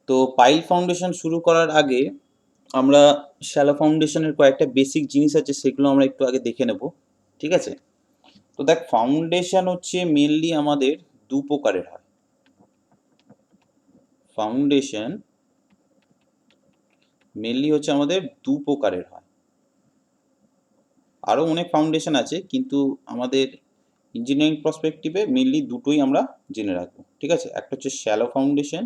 তো pile foundation শুরু করার আগে আমরা শ্যালো ফাউন্ডেশনের কয়েকটা বেসিক জিনিস আছে, সেগুলো আমরা একটু আগে দেখে নেব। ঠিক আছে? তো দেখ, ফাউন্ডেশন হচ্ছে মেনলি আমাদের দু প্রকারের হয়। ফাউন্ডেশন মেনলি হচ্ছে আমাদের দু প্রকারের হয়। আরও অনেক ফাউন্ডেশন আছে, কিন্তু আমাদের ইঞ্জিনিয়ারিং পার্সপেক্টিভে মেনলি দুটোই আমরা জেনে রাখবো। ঠিক আছে? একটা হচ্ছে শ্যালো ফাউন্ডেশন,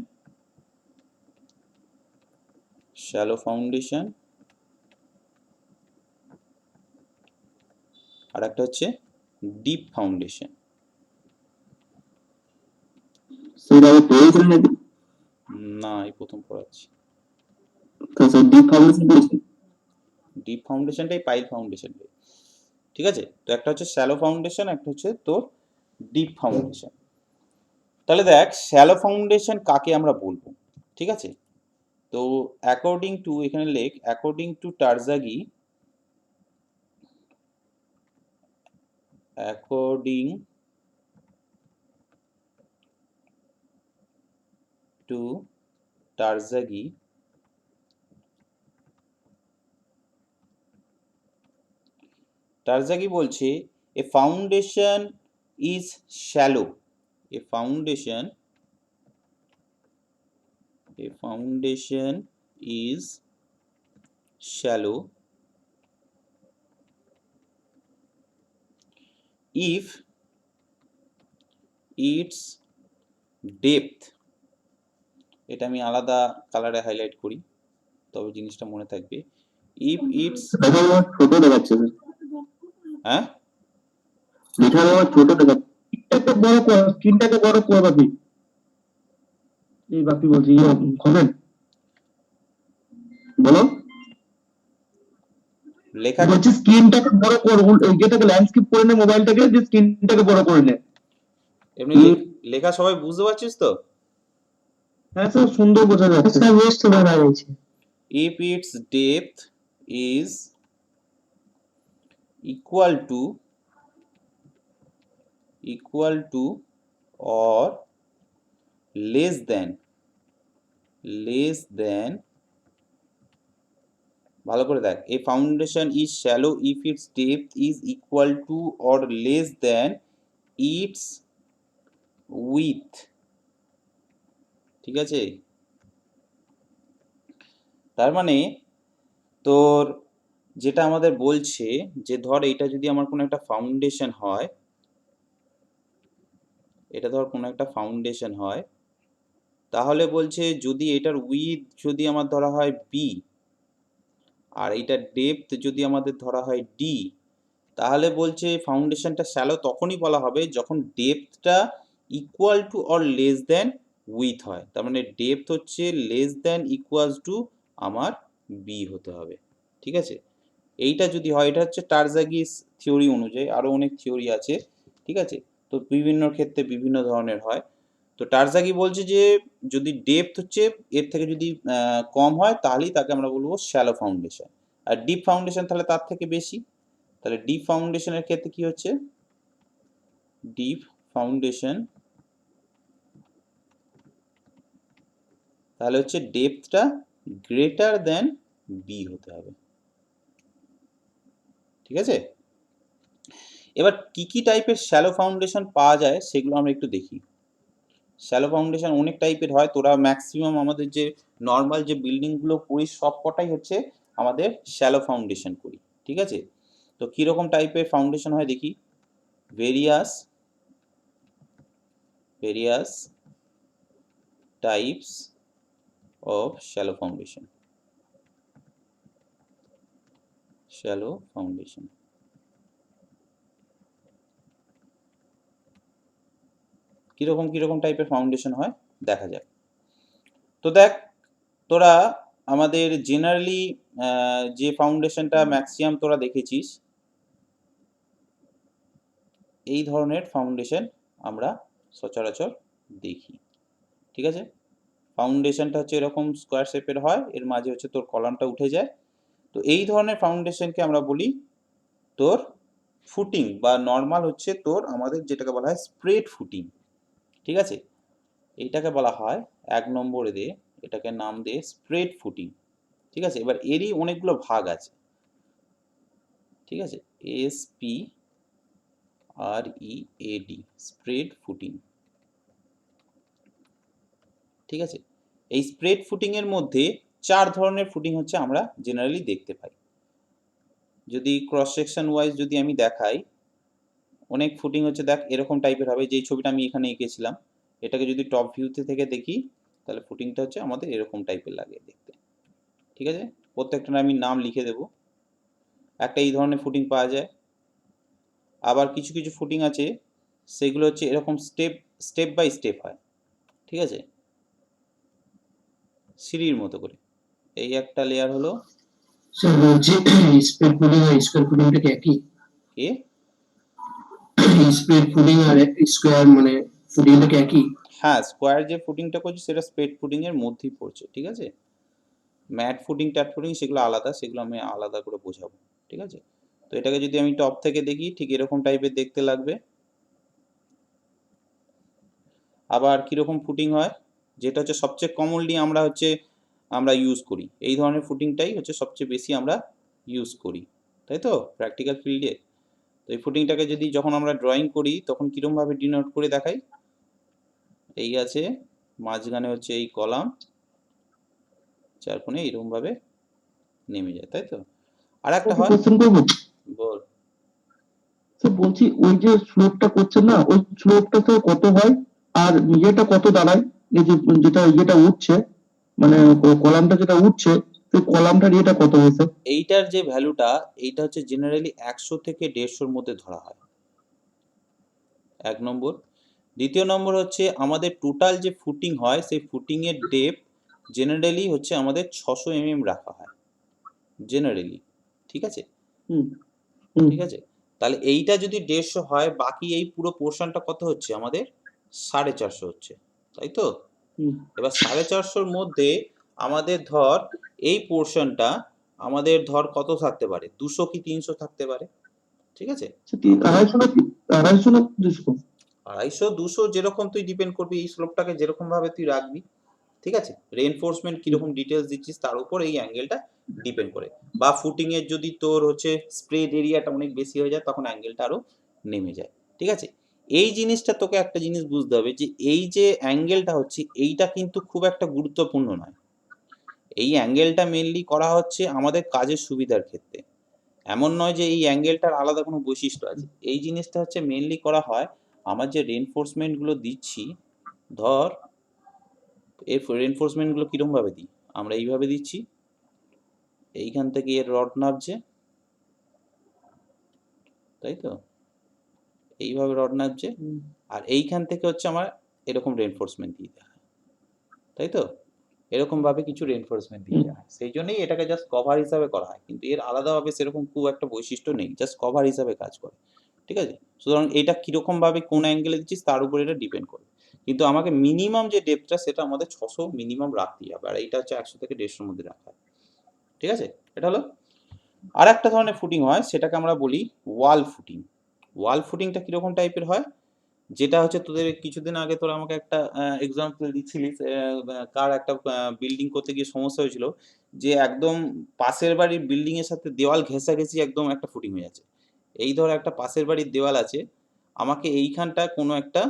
আর একটা হচ্ছে ডিপ ফাউন্ডেশন। না, এই প্রথম পড়াচ্ছি। ডিপ ফাউন্ডেশনটাই পাইল ফাউন্ডেশনটাই। ঠিক আছে? তো একটা হচ্ছে শ্যালো ফাউন্ডেশন, একটা হচ্ছে তোর ডিপ ফাউন্ডেশন। তাহলে দেখ, শ্যালো ফাউন্ডেশন কাকে আমরা বলবো? ঠিক আছে? তো অ্যাকর্ডিং টু, এখানে লেখ, according to Terzaghi, according to Terzaghi, Terzaghi বলছে a foundation is shallow, a foundation is shallow if its depth, এটা আমি আলাদা কালারে হাইলাইট করি তবে জিনিসটা মনে থাকবে। if its ছোট দেখাচ্ছে, হ্যাঁ লেখা ছোট দেখাচ্ছে, বড় কর, স্ক্রিনটাকে বড় কর বাপি। এই বাপি বলছি কমেন্ট বলো, লেখা বলছি স্ক্রিনটাকে বড় কর, যেটাকে ল্যান্ডস্কেপ করে নে মোবাইলটাকে, যে স্ক্রিনটাকে বড় করে নে। এমনি লেখা সবাই বুঝতে পারছিস তো? হ্যাঁ স্যার, সুন্দর বোঝা যাচ্ছে, স্যার বেশ তো বোঝা যাচ্ছে। if its depth is equal to or less than, ভালো করে দেখ, a foundation is shallow if its depth is equal to or less than its width। ঠিক আছে? তার মানে তোর যেটা আমাদের বলছে যে ধর এটা যদি আমার কোনো একটা ফাউন্ডেশন হয়, এটা ধর কোনো একটা ফাউন্ডেশন হয়, তাহলে বলছে যদি এটার উইথ যদি আমার ধরা হয় বি, আর এইটার ডেপথ যদি আমাদের ধরা হয় ডি, তাহলে বলছে ফাউন্ডেশনটা শ্যালো তখনই বলা হবে যখন ডেপথটা equal to or less than width হয়। তার মানে ডেপথ হচ্ছে লেস দেন ইকুয়ালস টু আমার বি হতে হবে। ঠিক আছে? এইটা যদি হয়, এটা হচ্ছে টারজাগিস থিওরি অনুযায়ী, আরও অনেক থিওরি আছে। ঠিক আছে? তো বিভিন্ন ক্ষেত্রে বিভিন্ন ধরনের হয়। তো টারজাগি বলছে যে যদি ডেপথ হচ্ছে এর থেকে যদি কম হয় তাহলেই তাকে আমরা বলবো শ্যালো ফাউন্ডেশন, আর ডিপ ফাউন্ডেশন তাহলে তার থেকে বেশি। তাহলে ডিপ ফাউন্ডেশনের ক্ষেত্রে কি হচ্ছে? ডিপ ফাউন্ডেশন তাহলে হচ্ছে ডেপথটা গ্রেটার দেন বি হতে হবে। ঠিক আছে? এবার কি কি টাইপের শ্যালো ফাউন্ডেশন পাওয়া যায় সেগুলো আমরা একটু দেখি। শ্যালো ফাউন্ডেশন অনেক টাইপের হয়, তোরা ম্যাক্সিমাম আমাদের যে নর্মাল যে বিল্ডিংগুলো করি সব কটাই হচ্ছে আমাদের শ্যালো ফাউন্ডেশন করি। ঠিক আছে? তো কীরকম টাইপের ফাউন্ডেশন হয় দেখি। Various types of shallow foundation. কিরকম টাইপের ফাউন্ডেশন হয় দেখা যাক। তো দেখ, তোরা আমাদের জেনারেলি যে ফাউন্ডেশনটা ম্যাক্সিমাম তোরা দেখেছিস, এই ধরনের ফাউন্ডেশন আমরা সচরাচর দেখি। ঠিক আছে? ফাউন্ডেশনটা হচ্ছে এরকম স্কোয়ার শেপের হয়, এর মাঝে হচ্ছে তোর কলামটা উঠে যায়। তো এই ধরনের ফাউন্ডেশনকে আমরা বলি তোর ফুটিং, বা নর্মাল হচ্ছে তোর আমাদের যেটাকে বলা হয় স্প্রেড ফুটিং। ঠিক আছে? এইটাকে বলা হয় 1 নম্বরে দে, এটাকে নাম দিয়ে স্প্রেড ফুটিং, ঠিক আছে। এবার এরই অনেকগুলো ভাগ আছে, ঠিক আছে, SPREAD, স্প্রেড ফুটিং, ঠিক আছে। এই স্প্রেড ফুটিং এর মধ্যে 4 ধরনের ফুটিং হচ্ছে আমরা জেনারেলি দেখতে পাই। যদি ক্রস সেকশন ওয়াইজ যদি আমি দেখাই, অনেক ফুটিং হচ্ছে দেখ এরকম টাইপের হবে, যেই ছবিটা আমি এখানে এঁকেছিলাম এটাকে যদি টপ ভিউতে থেকে দেখি তাহলে ফুটিংটা হচ্ছে আমাদের এরকম টাইপের লাগে দেখতে, ঠিক আছে। প্রত্যেকটার আমি নাম লিখে দেব। একটা এই ধরনের ফুটিং পাওয়া যায়। আবার কিছু কিছু ফুটিং আছে সেগুলো হচ্ছে এরকম স্টেপ বাই স্টেপ হয়, ঠিক আছে, সিঁড়ির মতো করে। এই একটা লেয়ার হলো। স্যার বলছি স্প্রেড ফুডিং আর স্কোয়ার ফুডিংটা কি একই? এ স্প্রেড ফুডিং আর স্কোয়ার মানে ফুডিংটা কি একই? হ্যাঁ, স্কোয়ার যে ফুটিংটা করছি সেটা স্প্রেড ফুটিং এর মধ্যেই পড়ছে, ঠিক আছে। ম্যাট ফুটিং ট্যাট ফুটিং সেগুলো আলাদা, সেগুলো আমি আলাদা করে বোঝাবো, ঠিক আছে। তো এটাকে যদি আমি টপ থেকে দেখি ঠিক এরকম টাইপের দেখতে লাগবে। আবার কীরকম ফুটিং হয়, যেটা হচ্ছে সবচেয়ে কমনলি আমরা ইউজ করি, এই ধরনের ফুটিংটাই হচ্ছে সবচেয়ে বেশি আমরা ইউজ করি, তাই তো, প্র্যাকটিক্যাল ফিল্ডে। তো এই ফুটিংটাকে যদি যখন আমরা ড্রয়িং করি তখন কীরকমভাবে ডিনোট করে দেখাই, এই আছে মাঝখানে হচ্ছে এই কলাম, চার কোণে এরকমভাবে নেমে যায়, তাই তো। আর একটা হয়, কোশ্চেন করবো বল। স্যার, বলছি ওই যে স্লোপটা করছেন না, ওই স্লোপটা তো কত হয় আর ইয়েটা কত দাঁড়ায়? এই যে যেটা উঠছে, মানে কলামটা যেটা উঠছে, সেই কলামটার ইয়েটা কত হয়েছে? এইটার যে ভ্যালুটা, এইটা হচ্ছে জেনারেলি 100 থেকে 150-র মধ্যে ধরা হয়, 1 নম্বর। দ্বিতীয় নম্বর হচ্ছে আমাদের টোটাল যে ফুটিং হয় সেই ফুটিংয়ের ডেপথ জেনারেলি হচ্ছে আমাদের 600 mm রাখা হয় জেনারেলি, ঠিক আছে, হুম। ঠিক আছে। তাহলে এইটা যদি 150 হয়, বাকি এই পুরো পোর্শনটা কত হচ্ছে আমাদের 450 হচ্ছে, তাই তো। এবার 450-র মধ্যে আমাদের ধর এই পোর্শনটা আমাদের ধর কত থাকতে পারে, 200 কি 300 থাকতে পারে, ঠিক আছে। 250 না 200? 250 200 যেরকম তুই ডিপেন্ড করবি এই স্লোপটাকে যেরকম ভাবে তুই রাখবি, ঠিক আছে। রেইনফোর্সমেন্ট কিরকম ডিটেলস দিচ্ছিস তার উপর এই অ্যাঙ্গেলটা ডিপেন্ড করে। বা ফুটিং এর যদি তোর হচ্ছে স্প্রেড এরিয়াটা অনেক বেশি হয়ে যায় তখন অ্যাঙ্গেলটা আরো নেমে যায়, ঠিক আছে। এই জিনিসটা তোকে একটা জিনিস বুঝতে হবে যে এই যে অ্যাঙ্গেলটা হচ্ছে এইটা কিন্তু খুব একটা গুরুত্বপূর্ণ নয়। এই অ্যাঙ্গেলটা মেনলি করা হচ্ছে আমাদের কাজের সুবিধার ক্ষেত্রে। এমন নয় যে এই অ্যাঙ্গেলটার আলাদা কোনো বৈশিষ্ট্য আছে। এই জিনিসটা হচ্ছে মেনলি করা হয় আমার যে রেনফোর্সমেন্টগুলো দিচ্ছি, ধর এর রেনফোর্সমেন্টগুলো কীরকমভাবে দিই, আমরা এইভাবে দিচ্ছি, এইখান থেকে এর রড নামছে, তাই তো, এইভাবে রড নামছে, আর এইখান থেকে হচ্ছে আমার এরকম রেনফোর্সমেন্ট দিতে হয়, তাই তো, এরকমভাবে কিছু রেনফোর্সমেন্ট দিতে হয়। সেই জন্যই এটাকে জাস্ট কভার হিসাবে করা হয়, কিন্তু এর আলাদাভাবে সেরকম খুব একটা বৈশিষ্ট্য নেই, জাস্ট কভার হিসাবে কাজ করে, ঠিক আছে। সুতরাং এটা কীরকমভাবে কোন অ্যাঙ্গেলে দিচ্ছিস তার উপর এটা ডিপেন্ড করে, কিন্তু আমাকে মিনিমাম যে ডেপথটা সেটা আমাদের 600 মিনিমাম রাখতেই হবে, আর এইটা হচ্ছে 100 থেকে 150-র মধ্যে রাখা হয়, ঠিক আছে। এটা হলো। আর একটা ধরনের ফুটিং হয় সেটাকে আমরা বলি ওয়াল ফুটিং। ওয়াল ফুটিংটা কীরকম টাইপের হয়, যেটা হচ্ছে তোদের কিছুদিন আগে তোরা আমাকে একটা এক্সাম্পল দিচ্ছিলিস, কার একটা বিল্ডিং করতে গিয়ে সমস্যা হয়েছিল যে একদম পাশের বাড়ির বিল্ডিং এর সাথে দেওয়াল ঘেঁষাঘেঁষি একদম একটা ফুটিং হয়ে যাচ্ছে। এই ধর একটা পাশের বাড়ির দেওয়াল আছে, আমাকে এইখানটা কোনো একটা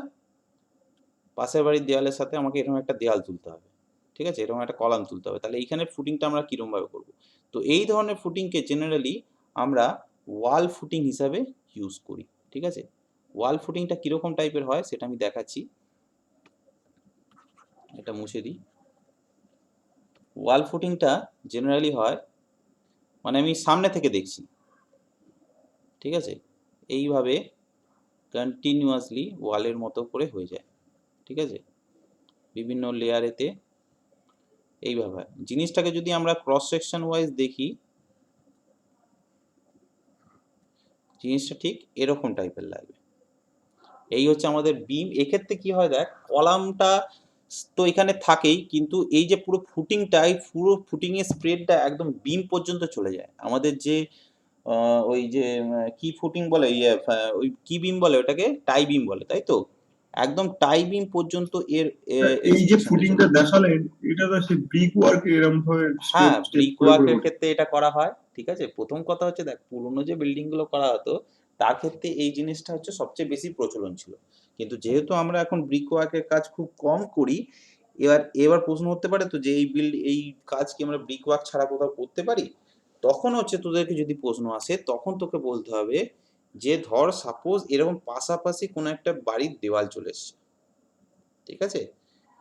পাশের বাড়ির দেওয়ালের সাথে আমাকে এরকম একটা দেওয়াল তুলতে হবে, ঠিক আছে, এরকম একটা কলাম তুলতে হবে। তাহলে এইখানের ফুটিংটা আমরা কীরকমভাবে করব, তো এই ধরনের ফুটিংকে জেনারেলি আমরা ওয়াল ফুটিং হিসাবে ইউজ করি, ঠিক আছে। ওয়াল ফুটিংটা কীরকম টাইপের হয় সেটা আমি দেখাচ্ছি, এটা মুছে দিই। ওয়াল ফুটিংটা জেনারেলি হয়, মানে আমি সামনে থেকে দেখছি, ঠিক আছে, এইভাবে কন্টিনিউয়াসলি ওয়ালের মতো করে হয়ে যায়, ঠিক আছে, বিভিন্ন লেয়ারেতে এইভাবে। জিনিসটাকে যদি আমরা ক্রস সেকশন ওয়াইজ দেখি জিনিসটা ঠিক এরকম টাইপের লাগবে। এই হচ্ছে আমাদের বিম। এক্ষেত্রে কি হয় দেখ, কলামটা তো এখানে থাকেই, কিন্তু এই যে পুরো ফুটিংটা, এই পুরো ফুটিংয়ের স্প্রেডটা একদম বিম পর্যন্ত চলে যায়। আমাদের যে ওই যে কি ফুটিং বলে, ওই কি বিম বলে ওটাকে, টাই বিম বলে, তাই তো। একদম টাই বিম পর্যন্ত এর এই যে এক্সটেনশনটা ফুটিংটা চলে। দেখালেন, এটা তো সেই ব্রিক ওয়ার্ক এরকম ভাবে স্টেপ হ্যাঁ, স্টেপ ব্রিক করে ওয়ার্কের ওঠে। ক্ষেত্রে এটা করা হয়, ঠিক আছে? প্রথম কথা হচ্ছে দেখ, পুরনো যে বিল্ডিং গুলো করা হতো তার ক্ষেত্রে এই জিনিসটা হচ্ছে সবচেয়ে বেশি প্রচলন ছিল। কিন্তু যেহেতু আমরা এখন ব্রিক ওয়ার্কের কাজ খুব কম করি, এবার প্রশ্ন হতে পারে তো যে এই কাজ কি আমরা ব্রিক ওয়ার্ক ছাড়া কোথাও করতে পারি? তখন হচ্ছে তোদেরকে যদি প্রশ্ন আসে তখন তোকে বলতে হবে যে ধর সাপোজ এরকম পাশাপাশি কোনো একটা বাড়ির দেওয়াল চলে এসছে, ঠিক আছে?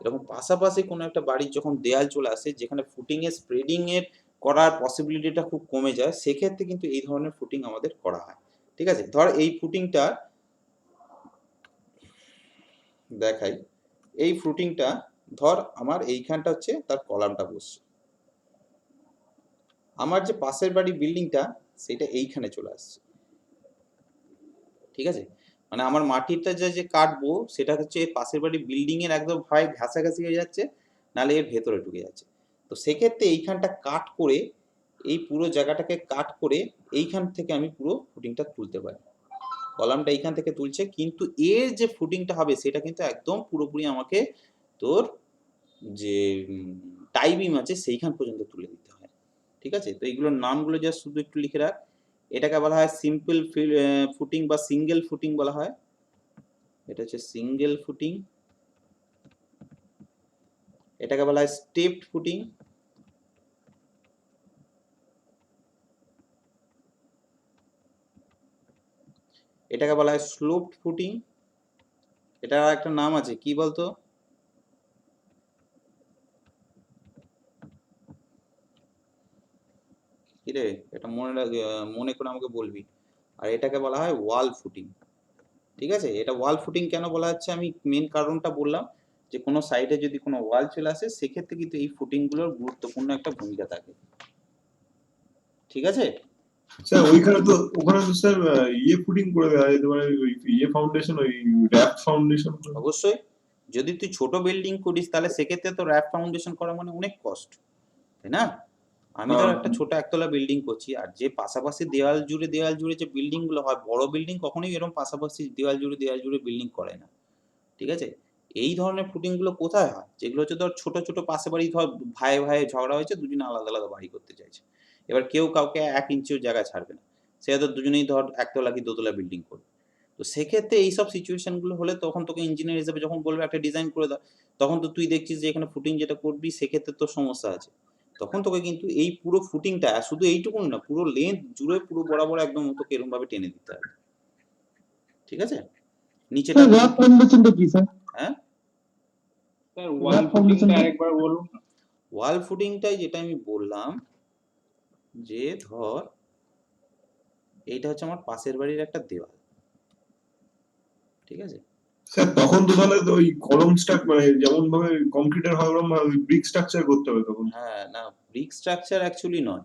এরকম পাশাপাশি কোনো একটা বাড়ির যখন দেয়াল চলে আসে যেখানে ফুটিং এর স্প্রেডিং এর করার পসিবিলিটিটা খুব কমে যায়, সেক্ষেত্রে কিন্তু এই ধরনের ফুটিং আমাদের করা হয়, ঠিক আছে? ধর এই ফুটিংটা দেখাই, এই ফুটিংটা ধর আমার এইখানটা হচ্ছে তার কলামটা বসছে, আমার যে পাশের বাড়ি বিল্ডিংটা সেটা এইখানে চলে আসছে, ঠিক আছে? মানে আমার মাটিটা যে কাটবো সেটা হচ্ছে এর পাশের বাড়ি বিল্ডিং এর একদম হয় ঘাসাঘাসি হয়ে যাচ্ছে, নাহলে এর ভেতরে ঢুকে যাচ্ছে। তো সেক্ষেত্রে এইখানটা কাট করে, এই পুরো জায়গাটাকে কাট করে এইখান থেকে আমি পুরো ফুটিংটা তুলতে পারি। কলামটা এইখান থেকে তুলছে, কিন্তু এর যে ফুটিংটা হবে সেটা কিন্তু একদম পুরোপুরি আমাকে তোর যে টাই বিম আছে সেইখান পর্যন্ত তুলে দিতে হয়, ঠিক আছে? তো এইগুলোর নামগুলো জাস্ট শুধু একটু লিখে রাখ। এটাকে বলা হয় সিম্পল ফুটিং বা সিঙ্গেল ফুটিং বলা হয়। এটা হচ্ছে সিঙ্গেল ফুটিং। এটাকে বলা হয় স্টেপড ফুটিং। এটাকে বলা হয় স্লোপড ফুটিং। এটার একটা নাম আছে, কি বলতো? কিরে, এটা মনে করে আমাকে বলবি। আর এটাকে বলা হয় ওয়াল ফুটিং, ঠিক আছে? এটা ওয়াল ফুটিং কেন বলা হচ্ছে আমি মেন কারণটা বললাম, যে কোনো সাইডে যদি কোনো ওয়াল চলে আসে সেক্ষেত্রে কিন্তু এই ফুটিং গুলোর গুরুত্বপূর্ণ একটা ভূমিকা থাকে, ঠিক আছে? স্যার ওখানে তো স্যার ইয়ে ফুটিং করে দেওয়া যেতে পারে, ওই ইয়ে ফাউন্ডেশন, ওই র্যাপ ফাউন্ডেশন। অবশ্যই, যদি তুই ছোট বিল্ডিং করিস তাহলে সেক্ষেত্রে তো র্যাপ ফাউন্ডেশন করা মানে অনেক কষ্ট, তাই না? আমি ধর হ্যাঁ, একটা ছোট একতলা বিল্ডিং করছি, আর যে পাশাপাশি দেওয়াল জুড়ে যে বিল্ডিং গুলো হয়, বড় বিল্ডিং কখনোই এরকম পাশাপাশি দেওয়াল জুড়ে বিল্ডিং করে না, ঠিক আছে? এই ধরনের ফুটিং গুলো কোথায় হয়? যেগুলো হচ্ছে ধর ছোট ছোট পাশে বাড়ি, ধর ভাইয়ে ভাইয়ে ঝগড়া হয়েছে, দুজনে আলাদা আলাদা বাড়ি করতে চাইছে, এবার কেউ কাউকে 1 ইঞ্চিও জায়গা ছাড়বে না, সে হয়তো দুজনেই ধর একতলা কি দোতলা বিল্ডিং করবে। তো সেক্ষেত্রে এইসব সিচুয়েশন গুলো হলে তখন তোকে ইঞ্জিনিয়ার হিসেবে যখন বলবে একটা ডিজাইন করে দাও, তখন তো তুই দেখছিস যে এখানে ফুটিং যেটা করবি সেক্ষেত্রে তোর সমস্যা আছে। তখন তোকে কিন্তু এই পুরো ফুটিংটা শুধু এইটুকুন না, পুরো লেন্থ জুড়ে পুরো বরাবর একদম তোকে এরকম ভাবে টেনে দিতে হবে, ঠিক আছে? নিচেটা স্যার র্যাপ ফাউন্ডেশনটা কি স্যার? হ্যাঁ, স্যার ওয়াল র্যাপ ফুটিংটা ফাউন্ডেশনটা আরেকবার বলুন। ওয়াল ফুটিংটাই যেটা আমি বললাম, যে ধর এইটা হচ্ছে আমার পাশের বাড়ির একটা দেওয়াল, ঠিক আছে? স্যার তখন তো তাহলে তো ওই কলম স্ট্রাক, মানে যেমন ভাবে কংক্রিটের হয় ওরকম ভাবে ব্রিক স্ট্রাকচার করতে হবে তখন। হ্যাঁ, না, ব্রিক স্ট্রাকচার অ্যাকচুয়ালি নয়,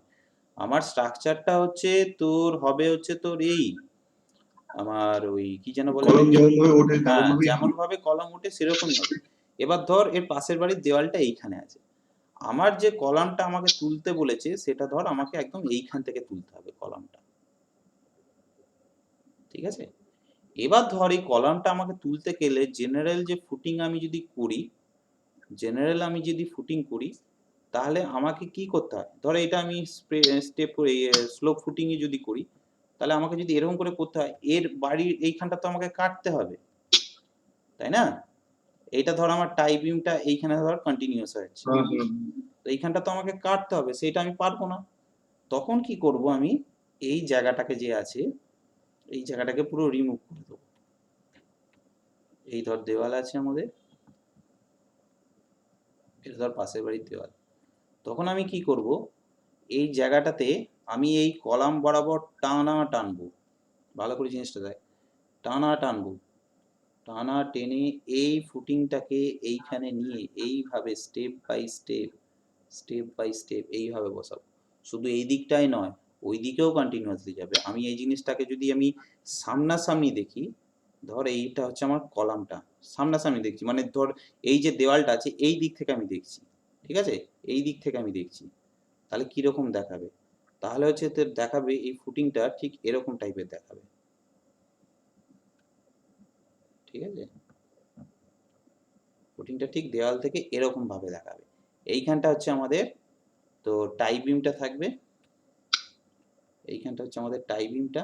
আমার স্ট্রাকচারটা হচ্ছে তোর হবে হচ্ছে তোর এই আমার ওই কি যেন বলে কলম এটাকে, যেমন ভাবে ওঠে তেমন হ্যাঁ, ভাবেই যেমন ভাবে কলাম ওঠে সেরকমই হবে। এবার ধর এর পাশের বাড়ির দেওয়ালটা এইখানে আছে, আমার যে কলামটা আমাকে তুলতে বলেছে সেটা ধর আমাকে একদম এইখান থেকে তুলতে হবে কলামটা, ঠিক আছে? এবার ধর এই কলামটা আমাকে তুলতে গেলে জেনারেল যে ফুটিং আমি যদি করি, তাহলে আমাকে কি করতে হয়? ধর এটা আমি স্টেপ করে স্লোপ ফুটিং এ যদি করি, তাহলে আমাকে যদি এরকম করে করতে হয়, এর বাড়ির এইখানটা তো আমাকে কাটতে হবে, তাই না? এইটা ধর আমার টাই বিমটা এইখানে ধর কন্টিনিউয়াস হচ্ছে, হ্যাঁ, হ্যাঁ। তো এইখানটা তো আমাকে কাটতে হবে, সেটা আমি পারবো না। তখন কি করব আমি, এই জায়গাটাকে যে আছে এই জায়গাটাকে পুরো রিমুভ করে দেবো। এই ধর দেওয়াল আছে আমাদের, এটা ধর পাশের বাড়ির দেওয়াল। তখন আমি কি করব, এই জায়গাটাতে আমি এই কলাম বরাবর টানবো, ভালো করে জিনিসটা দেখ, টানবো, টানা টেনে এই ফুটিংটাকে এইখানে নিয়ে এইভাবে স্টেপ বাই স্টেপ এইভাবে বসাবো। শুধু এই দিকটাই নয়, ওই দিকেও কন্টিনিউয়াসলি যাবে। আমি এই জিনিসটাকে যদি আমি সামনাসামনি দেখি, ধর এইটা হচ্ছে আমার কলামটা, সামনাসামনি দেখছি মানে ধর এই যে দেওয়ালটা আছে এই দিক থেকে আমি দেখছি, ঠিক আছে? এই দিক থেকে আমি দেখছি, তাহলে কিরকম দেখাবে? তাহলে হচ্ছে তোর দেখাবে এই ফুটিংটা ঠিক এরকম টাইপের দেখাবে, ঠিক আছে? ফুটিংটা ঠিক দেওয়াল থেকে এরকম ভাবে দেখাবে। এইখানটা হচ্ছে আমাদের তো টাই বিমটা থাকবে, এইখানটা হচ্ছে আমাদের টাই বিমটা,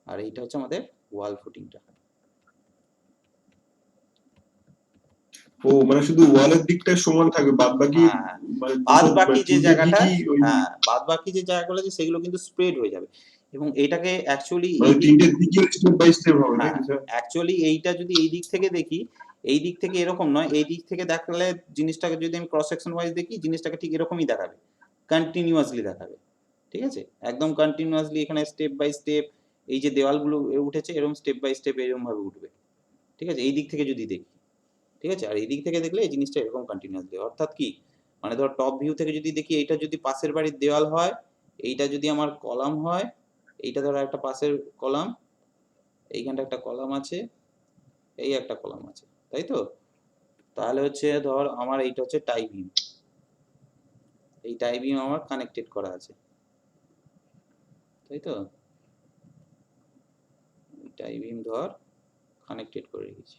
আর এইটা হচ্ছে আমাদের ওয়াল ফুটিংটা। ও মানে শুধু ওয়ালের দিকটাই সমান থাকবে, বাদ বাকি হ্যাঁ, মানে বাদ দুটো বাকি যে চুলের জায়গাটা, দিকই ওই হ্যাঁ বাদ বাকি যে জায়গাগুলো আছে সেগুলো কিন্তু স্প্রেড হয়ে যাবে, এবং এটাকে অ্যাকচুয়ালি মানে তিনটের দিকে স্টেপ বাই স্টেপ হবে, হ্যাঁ নাকি স্যার? অ্যাকচুয়ালি এইটা যদি এই দিক থেকে দেখি, এই দিক থেকে এরকম নয়, এই দিক থেকে দেখালে জিনিসটাকে যদি আমি ক্রস সেকশন ওয়াইজ দেখি জিনিসটাকে ঠিক এরকমই দেখাবে, কন্টিনিউয়াসলি দেখাবে। ঠিক আছে, একদম কন্টিনিউয়াসলি এখানে স্টেপ বাই স্টেপ এই যে দেওয়ালগুলো উঠেছে এরকম স্টেপ বাই স্টেপ এরকম ভাবে উঠবে। ঠিক আছে, এই দিক থেকে যদি দেখি, ঠিক আছে, আর এই দিক থেকে দেখলে এই জিনিসটা এরকম কন্টিনিউয়াসলি, অর্থাৎ কি মানে ধর টপ ভিউ থেকে যদি দেখি এইটা যদি পাশের বাড়ির দেওয়াল হয়, এইটা যদি আমার কলাম হয়, এইটা ধর একটা পাশের কলাম, এইখানটা একটা কলাম আছে, এই একটা কলাম আছে, তাই তো? তাহলে হচ্ছে ধর আমার এইটা হচ্ছে টাই বিম, এই টাই বিম আমার কানেক্টেড করা আছে, তাই তো? টাই বিম ধর কানেক্টেড করে রেখেছি,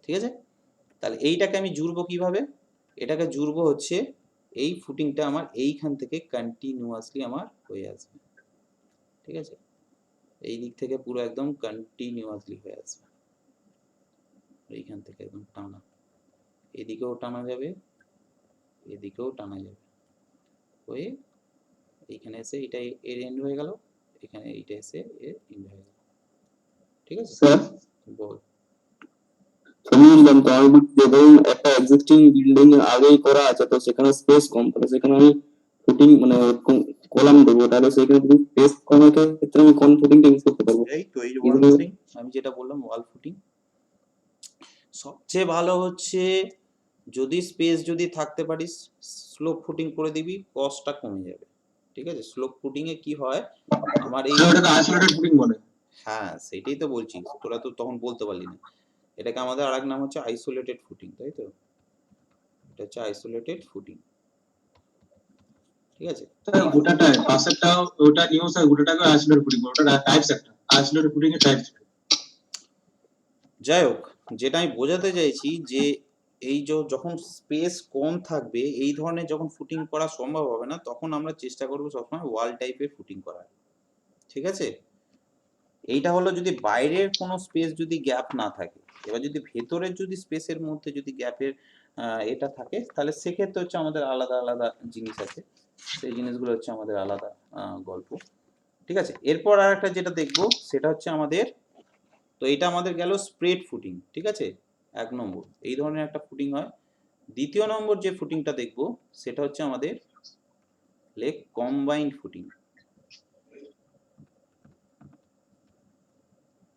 ঠিক আছে? তাহলে এইটাকে আমি জুড়বো কিভাবে? এটাকে জুড়বো হচ্ছে এই ফুটিংটা আমার এইখান থেকে কন্টিনিউয়াসলি আমার হয়ে আসবে, ঠিক আছে? এই দিক থেকে পুরো একদম কন্টিনিউয়াসলি হয়ে আসবে, এইখান থেকে একদম টানা, এদিকেও টানা যাবে, এদিকেও টানা যাবে, হয়ে এইখানে এসে এটা এর এন্ড হয়ে গেল, এখানে এইটা এসে এর এন্ড হয়ে গেল, ঠিক আছে? স্যার বল। আমি বুঝলাম, তো আমি বলছি যে ধরুন একটা এক্সিস্টিং বিল্ডিং আগেই করা আছে, তো সেখানে স্পেস কম, তাহলে সেখানে আমি ফুটিং মানে কলাম দেবো, তাহলে সেখানে যদি স্পেস কমের ক্ষেত্রে আমি কোন ফুটিংটা ইউজ করতে পারবো? এই তো এই ওয়াল Easily- ফুটিং, আমি যেটা বললাম ওয়াল ফুটিং সবচেয়ে ভালো হচ্ছে, যদি স্পেস যদি থাকতে পারিস স্লোপ ফুটিং করে দিবি, কস্টটা কমে যাবে, ঠিক আছে? স্লোপ ফুটিং এ কি হয় আমার এই, স্যার, ওটাকে আইসোলেটেড ফুটিং বলে। হ্যাঁ সেটাই তো বলছি, তোরা তো তখন বলতে পারলি না, এটাকে আমাদের আরেক নাম হচ্ছে আইসোলেটেড ফুটিং, তাই তো? এটা হচ্ছে আইসোলেটেড ফুটিং, ঠিক আছে? স্যার গোটাটাই পাশেরটা ওটা নিউ স্যার, গোটাটাকে আইসোলেটেড ফুটিং বলে, ওটা টাইপস একটা আইসোলেটেড ফুটিং এর টাইপস। যাই হোক, যেটা আমি বোঝাতে চাইছি যে এই যে যখন স্পেস কম থাকবে এই ধরনের যখন ফুটিং করা সম্ভব হবে না, তখন আমরা চেষ্টা করবো সবসময় ওয়াল টাইপের ফুটিং করার, ঠিক আছে? এইটা হলো যদি বাইরের কোনো স্পেস যদি গ্যাপ না থাকে। এবার যদি ভেতরের যদি স্পেসের মধ্যে যদি গ্যাপের এটা থাকে, তাহলে সেক্ষেত্রে হচ্ছে আমাদের আলাদা আলাদা জিনিস আছে, সেই জিনিসগুলো হচ্ছে আমাদের আলাদা গল্প, ঠিক আছে? এরপর আর একটা যেটা দেখবো সেটা হচ্ছে আমাদের, তো এটা আমাদের গেল স্প্রেড ফুটিং, ঠিক আছে? 1 নম্বর এই ধরনের একটা ফুটিং হয়। দ্বিতীয় নম্বর যে ফুটিংটা দেখবো সেটা হচ্ছে আমাদের combined footing,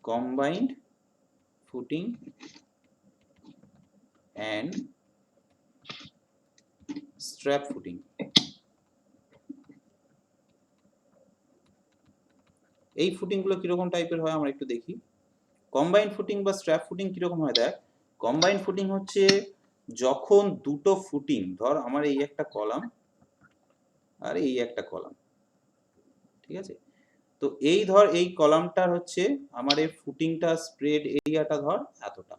combined footing and strap footing। এই ফুটিং গুলো কিরকম টাইপের হয় আমরা একটু দেখি। কম্বাইন্ড ফুটিং বা স্ট্র্যাপ ফুটিং কিরকম হয় দেখ। কম্বাইন্ড ফুটিং হচ্ছে যখন দুটো ফুটিং, ধর আমার এই একটা কলাম আর এই একটা কলাম, ঠিক আছে? তো এই ধর এই কলামটার হচ্ছে আমার এই ফুটিংটা স্প্রেড এরিয়াটা ধর এতটা,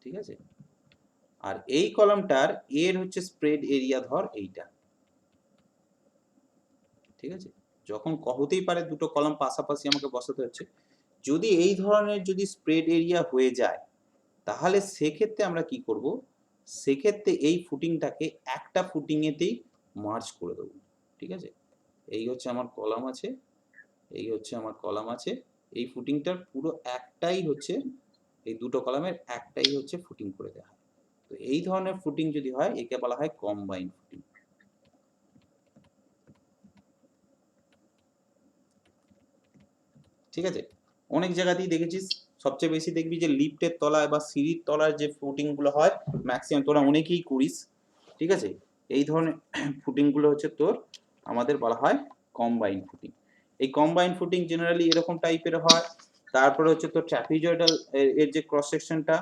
ঠিক আছে? আর এই কলামটার এর হচ্ছে স্প্রেড এরিয়া ধর এইটা, ঠিক আছে? যখন হতেই পারে দুটো কলাম পাশাপাশি আমাকে বসাতে হচ্ছে, যদি এই ধরনের যদি স্প্রেড এরিয়া হয়ে যায় তাহলে সেক্ষেত্রে আমরা কি করব, সেক্ষেত্রে এই ফুটিংটাকে একটা ফুটিং এতেই মার্জ করে দেবো, ঠিক আছে? এই হচ্ছে আমার কলাম আছে, এই হচ্ছে আমার কলাম আছে, এই ফুটিংটার পুরো একটাই হচ্ছে, এই দুটো কলামের একটাই হচ্ছে ফুটিং করে দেওয়া হয়। তো এই ধরনের ফুটিং যদি হয় একে বলা হয় কম্বাইন্ড ফুটিং, ঠিক আছে? অনেক জায়গাতেই দেখেছিস, সবচেয়ে বেশি দেখবি যে লিফটের তলায় বা সিঁড়ির তলায় যে ফুটিং গুলো হয়, ম্যাক্সিমাম তোরা অনেকেই করিস, ঠিক আছে? এই ধরনের ফুটিং গুলো হচ্ছে তোর আমাদের বলা হয় কম্বাইন্ড ফুটিং। এই কম্বাইন্ড ফুটিং জেনারেলি এরকম টাইপের হয়। তারপরে হচ্ছে তোর ট্র্যাপিজয়েডাল এর যে ক্রস সেকশনটা,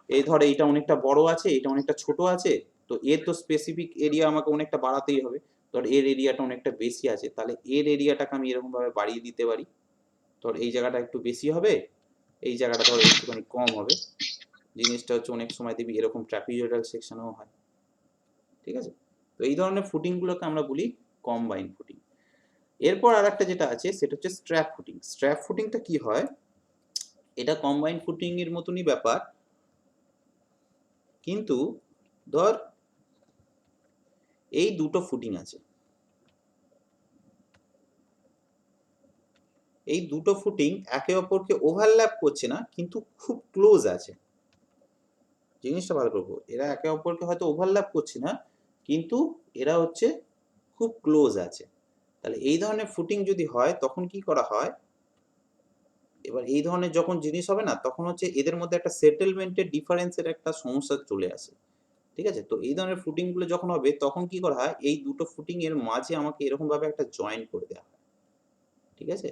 এই ধর এইটা অনেকটা বড় আছে, এটা অনেকটা ছোট আছে, তো এর তো স্পেসিফিক এরিয়া আমাকে অনেকটা বাড়াতেই হবে, ধর এর এরিয়াটা অনেকটা বেশি আছে, তাহলে এর এরিয়াটাকে আমি এরকম ভাবে বাড়িয়ে দিতে পারি, ধর এই জায়গাটা একটু বেশি হবে, এই জায়গাটা ধর একটুখানি কম হবে। জিনিসটা হচ্ছে অনেক সময় দেখবি এরকম ট্র্যাপিজয়েডাল সেকশনেও হয়, ঠিক আছে? তো এই ধরনের ফুটিংগুলোকে আমরা বলি কম্বাইন ফুটিং। এরপর আর একটা যেটা আছে সেটা হচ্ছে স্ট্র্যাপ ফুটিং। স্ট্র্যাপ ফুটিংটা কি হয়, এটা কম্বাইন ফুটিং এর মতনই ব্যাপার, কিন্তু ধর এই দুটো ফুটিং আছে, এই দুটো ফুটিং একে অপরকে ওভারল্যাপ করছে না, কিন্তু খুব ক্লোজ আছে। জিনিসটা ভালো করবো, এরা একে অপরকে হয়তো ওভারল্যাপ করছে না, কিন্তু এরা হচ্ছে খুব ক্লোজ আছে। তাহলে এই ধরনের ফুটিং যদি হয় তখন কি করা হয়, এবার এই ধরনের যখন জিনিস হবে না, তখন হচ্ছে এদের মধ্যে একটা সেটেলমেন্টের ডিফারেন্সের একটা সমস্যা চলে আসে, ঠিক আছে? তো এই ধরনের ফুটিং গুলো যখন হবে তখন কি করা হয়, এই দুটো ফুটিং এর মাঝে আমাকে এরকম ভাবে একটা জয়েন করে দেওয়া হয়, ঠিক আছে?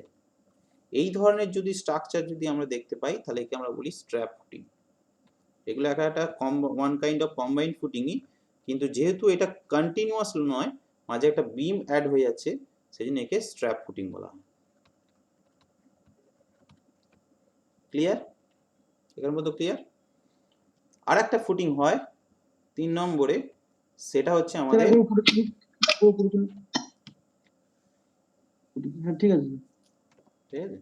এই ধরনের যদি স্ট্রাকচার যদি আমরা দেখতে পাই তাহলে একে আমরা বলি স্ট্র্যাপ ফুটিং। এগুলো একটা ওয়ান কাইন্ড অফ কম্বাইন্ড ফুটিংই, কিন্তু যেহেতু এটা কন্টিনিউয়াস নয়, মাঝে একটা বিম অ্যাড হয়ে যাচ্ছে, সেই জন্য একে স্ট্র্যাপ ফুটিং বলা হয়। ক্লিয়ার? এর মধ্যে ক্লিয়ার? আর একটা ফুটিং হয় 3 নম্বরে, সেটা হচ্ছে স্যার আমাদের, একবার উপরে তুলুন, উপরে তুলুন। হ্যাঁ ঠিক আছে। ঠিক আছে?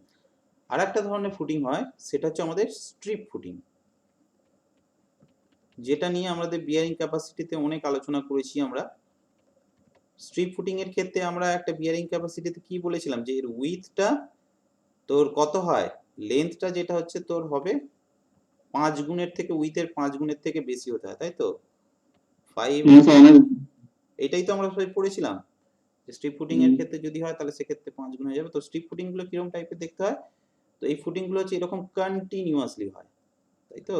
আর একটা ধরনের ফুটিং হয় সেটা হচ্ছে আমাদের স্ট্রিপ ফুটিং, যেটা নিয়ে আমাদের বিয়ারিং ক্যাপাসিটিতে অনেক আলোচনা করেছি আমরা। স্ট্রিপ ফুটিং এর ক্ষেত্রে আমরা একটা বিয়ারিং ক্যাপাসিটিতে কি বলেছিলাম, যে এর উইথটা তোর কত হয়, লেন্থটা যেটা হচ্ছে তোর হবে 5 গুণের থেকে, উইথের 5 গুণের থেকে বেশি হতে হয়, তাই তো? 5, এটাই তো আমরা সবাই পড়েছিলাম, যে স্ট্রিপ ফুটিং এর ক্ষেত্রে যদি হয় তাহলে সেক্ষেত্রে 5 গুণ হয়ে যাবে। তো স্ট্রিপ ফুটিং গুলো কিরকম টাইপের দেখতে হয়, তো এই ফুটিং গুলো হচ্ছে এরকম কন্টিনিউয়াসলি হয়, তাই তো?